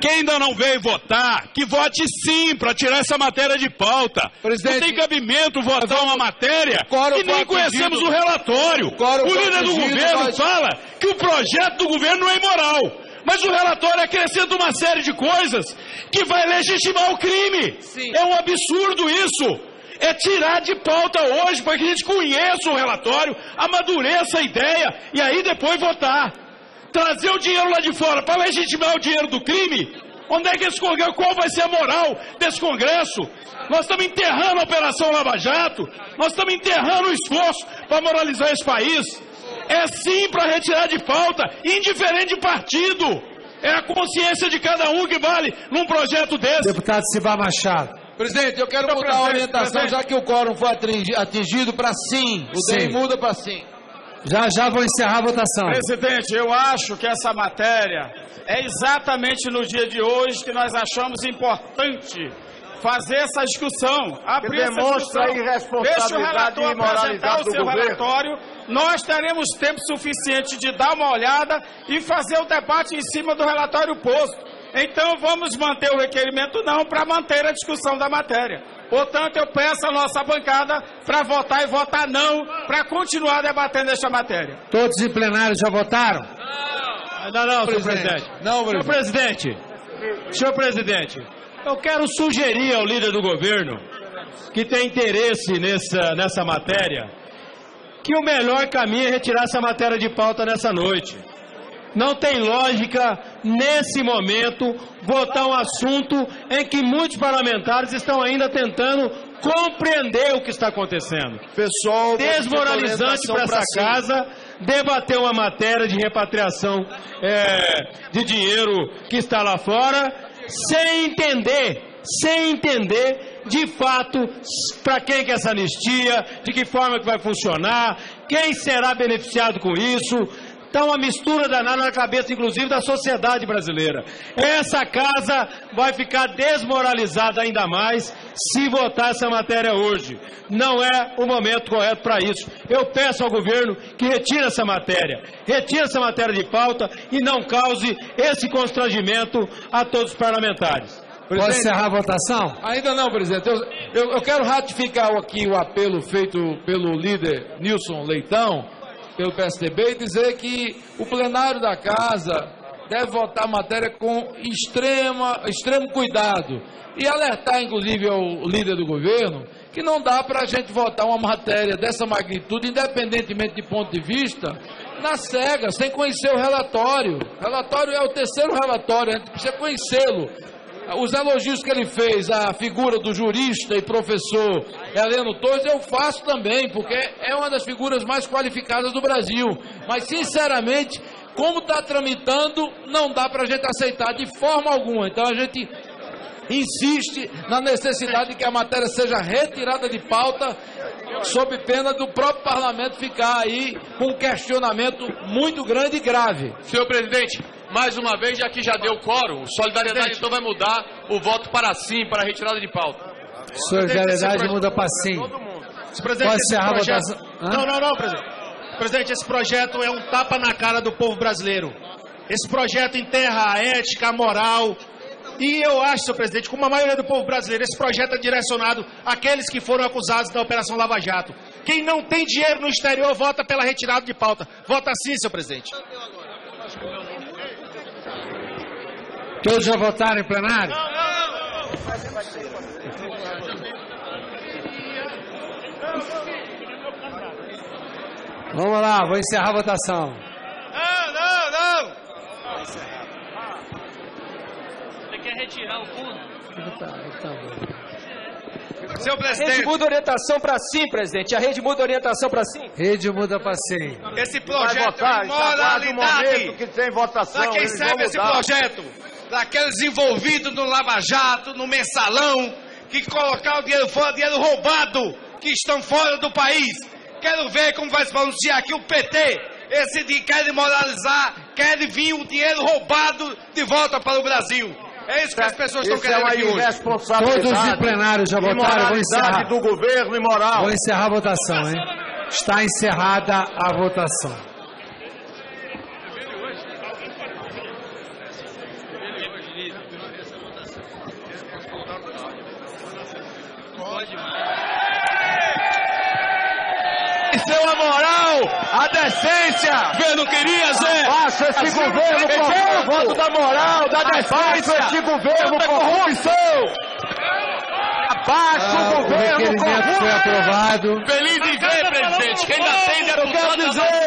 Quem ainda não veio votar, que vote sim para tirar essa matéria de pauta. Presidente, não tem cabimento votar uma matéria e nem conhecemos o relatório. O líder do governo fala que o projeto do governo não é imoral, mas o relatório acrescenta uma série de coisas que vai legitimar o crime. Sim. É um absurdo isso. É tirar de pauta hoje para que a gente conheça o relatório, amadureça a ideia e aí depois votar. Trazer o dinheiro lá de fora para legitimar o dinheiro do crime? Onde é que esse Congresso, qual vai ser a moral desse Congresso? Nós estamos enterrando a Operação Lava Jato, nós estamos enterrando o esforço para moralizar esse país. É sim para retirar de pauta, indiferente de partido. É a consciência de cada um que vale num projeto desse. Deputado Cibar Machado. Presidente, eu quero mudar a orientação, já que o quórum foi atingido, para sim. O DEM muda para sim. Já vou encerrar a votação. Presidente, eu acho que essa matéria é exatamente no dia de hoje que nós achamos importante fazer essa discussão, abrir essa discussão. Deixa o relator apresentar o seu relatório, nós teremos tempo suficiente de dar uma olhada e fazer o debate em cima do relatório posto. Então vamos manter o requerimento não para manter a discussão da matéria. Portanto, eu peço à nossa bancada para votar e votar não, para continuar debatendo esta matéria. Todos em plenário já votaram? Não, senhor presidente. Senhor presidente. Senhor presidente, eu quero sugerir ao líder do governo que tem interesse nessa matéria que o melhor caminho é retirar essa matéria de pauta nessa noite. Não tem lógica, nesse momento, votar um assunto em que muitos parlamentares estão ainda tentando compreender o que está acontecendo. Pessoal, desmoralizante para essa casa debater uma matéria de repatriação de dinheiro que está lá fora, sem entender de fato para quem que é essa anistia, de que forma que vai funcionar, quem será beneficiado com isso. Está uma mistura danada na cabeça, inclusive, da sociedade brasileira. Essa casa vai ficar desmoralizada ainda mais se votar essa matéria hoje. Não é o momento correto para isso. Eu peço ao governo que retire essa matéria de pauta e não cause esse constrangimento a todos os parlamentares. Pode encerrar a votação? Ainda não, presidente. Eu quero ratificar aqui o apelo feito pelo líder Nilson Leitão, pelo PSDB, e dizer que o plenário da Casa deve votar a matéria com extremo cuidado. E alertar, inclusive, ao líder do governo que não dá para a gente votar uma matéria dessa magnitude, independentemente de ponto de vista, na cega, sem conhecer o relatório. O relatório é o terceiro relatório, a gente precisa conhecê-lo. Os elogios que ele fez à figura do jurista e professor Heleno Torres, eu faço também, porque é uma das figuras mais qualificadas do Brasil. Mas, sinceramente, como está tramitando, não dá para a gente aceitar de forma alguma. Então, a gente insiste na necessidade de que a matéria seja retirada de pauta, sob pena do próprio parlamento ficar aí com um questionamento muito grande e grave. Senhor presidente, mais uma vez, já que já deu quórum, Solidariedade então vai mudar o voto para sim, para a retirada de pauta. Solidariedade muda para sim. Pode encerrar a votação. Não, presidente. Presidente, esse projeto é um tapa na cara do povo brasileiro. Esse projeto enterra a ética, a moral. E eu acho, senhor presidente, como a maioria do povo brasileiro, esse projeto é direcionado àqueles que foram acusados da Operação Lava Jato. Quem não tem dinheiro no exterior vota pela retirada de pauta. Vota sim, senhor presidente. Todos já votaram em plenário? Vamos lá, vou encerrar a votação. Não! Você quer retirar o fundo? Senhor presidente. A rede muda orientação para sim, presidente. A rede muda orientação para sim. Rede muda para sim. Esse projeto é imoralidade. Que tem votação. Para quem serve esse projeto? Daqueles envolvidos no Lava Jato, no mensalão, que colocaram o dinheiro fora, dinheiro roubado, que estão fora do país. Quero ver como vai se pronunciar aqui o PT. Esse de quer moralizar, quer vir o dinheiro roubado de volta para o Brasil. É isso que as pessoas estão querendo aqui hoje. Todos os plenários já votaram, vou encerrar. Do governo imoral. Vou encerrar a votação, hein? Está encerrada a votação. Seu a moral, a decência. O governo queria, Zé. Abaixo esse governo com voto da moral, da decência. Abaixo esse governo com corrupção. Abaixo o governo com corrupção. Foi aprovado. Feliz em ver, presidente, que ainda tem deputado do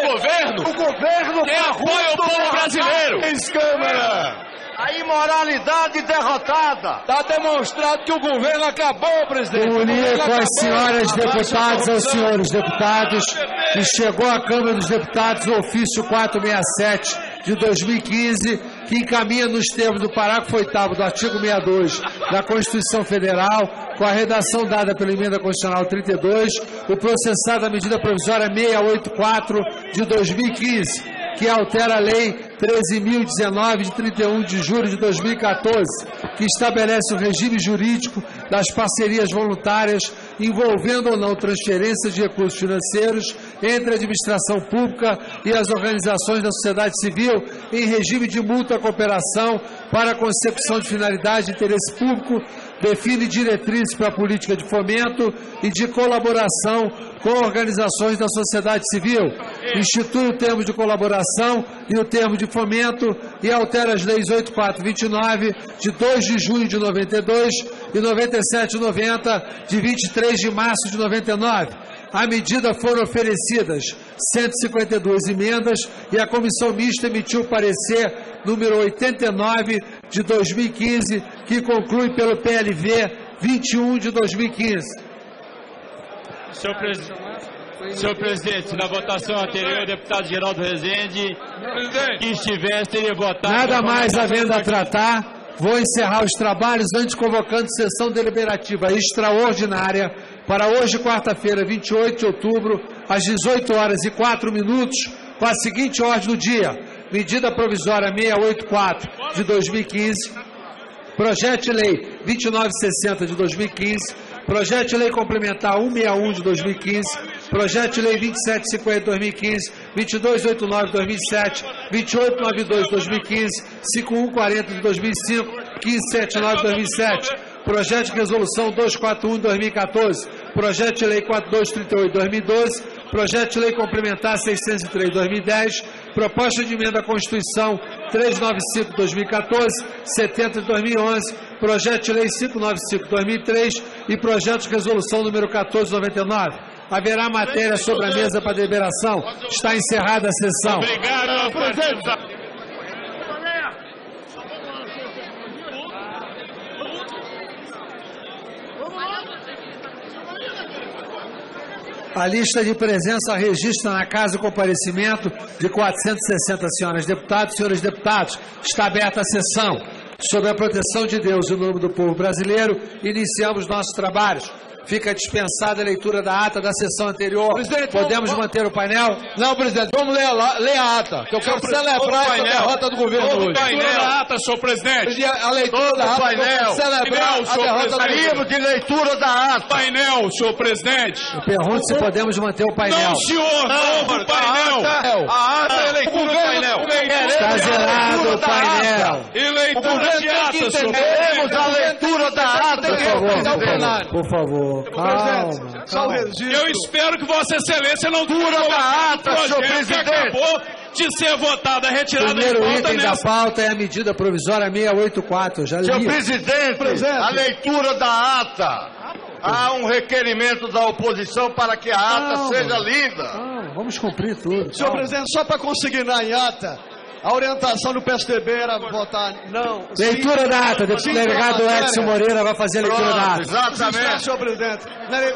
governo. O governo que apoia o povo brasileiro. Câmara. A imoralidade derrotada. Está demonstrado que o governo acabou, presidente. Comunico às senhoras deputadas, aos senhores deputados, que chegou à Câmara dos Deputados o ofício 467 de 2015, que encaminha nos termos do parágrafo 8º do artigo 62 da Constituição Federal, com a redação dada pela Emenda Constitucional 32, o processado da medida provisória 684 de 2015, que altera a Lei 13.019, de 31 de julho de 2014, que estabelece o regime jurídico das parcerias voluntárias envolvendo ou não transferência de recursos financeiros entre a administração pública e as organizações da sociedade civil em regime de mútua cooperação para a consecução de finalidade de interesse público, define diretrizes para a política de fomento e de colaboração com organizações da sociedade civil, institui o termo de colaboração e o termo de fomento e altera as leis 8429 de 2 de junho de 92 e 9790 de 23 de março de 99, À medida foram oferecidas 152 emendas e a comissão mista emitiu o parecer número 89 de 2015, que conclui pelo PLV 21 de 2015. Senhor presidente, na votação anterior, o deputado Geraldo Rezende, que estivesse, teria votado... Nada mais havendo a tratar, vou encerrar os trabalhos antes convocando sessão deliberativa extraordinária para hoje, quarta-feira, 28 de outubro, às 18h04, com a seguinte ordem do dia: medida provisória 684 de 2015, projeto de lei 2960 de 2015, projeto de lei complementar 161 de 2015, projeto de lei 2750 de 2015, 2289 de 2007, 2892 de 2015, 5140 de 2005, 1579 de 2007, projeto de resolução 241 de 2014, projeto de lei 4238 de 2012, projeto de lei complementar 603 de 2010, proposta de emenda à Constituição 395 de 2014, 70 de 2011, projeto de lei 595 de 2003 e projeto de resolução número 1499. Haverá matéria sobre a mesa para deliberação. Está encerrada a sessão. Obrigado, presidente. A lista de presença registra na casa o comparecimento de 460 senhoras deputadas e senhores deputados. Está aberta a sessão. Sob a proteção de Deus e o nome do povo brasileiro, iniciamos nossos trabalhos. Fica dispensada a leitura da ata da sessão anterior. Presidente, podemos manter o painel? Não, presidente, vamos ler a ata, que eu quero celebrar a derrota do governo hoje. Leitura da ata, senhor presidente. A leitura da ata, painel. Celebrar a derrota do Livro de leitura da ata. Painel, senhor presidente. Eu pergunto se podemos manter o painel. Não, senhor, não, painel. A ata é leitura do painel. Está zerado o painel. E leitura de ata, senhor presidente. Queremos a leitura da ata. Por favor. Calma. Eu espero que Vossa Excelência não dura da ata, senhor presidente. Que acabou de ser votada, retirada da pauta. Primeiro item da pauta é a medida provisória 684. Eu já li. Senhor presidente, a leitura da ata. Há um requerimento da oposição para que a ata seja lida. Vamos cumprir tudo. Senhor presidente, só para consignar em ata, a orientação do PSDB era votar não. Leitura da ata. O delegado Edson Moreira vai fazer a leitura da ata. Exatamente. Senhor presidente,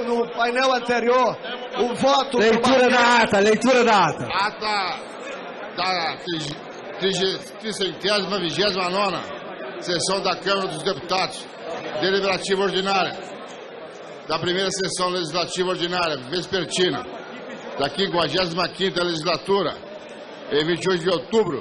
no painel anterior, o voto... Leitura da ata, leitura da ata. Ata da 329ª sessão da Câmara dos Deputados, deliberativa ordinária, da primeira sessão legislativa ordinária, vespertina, da 55ª legislatura, em 28 de outubro.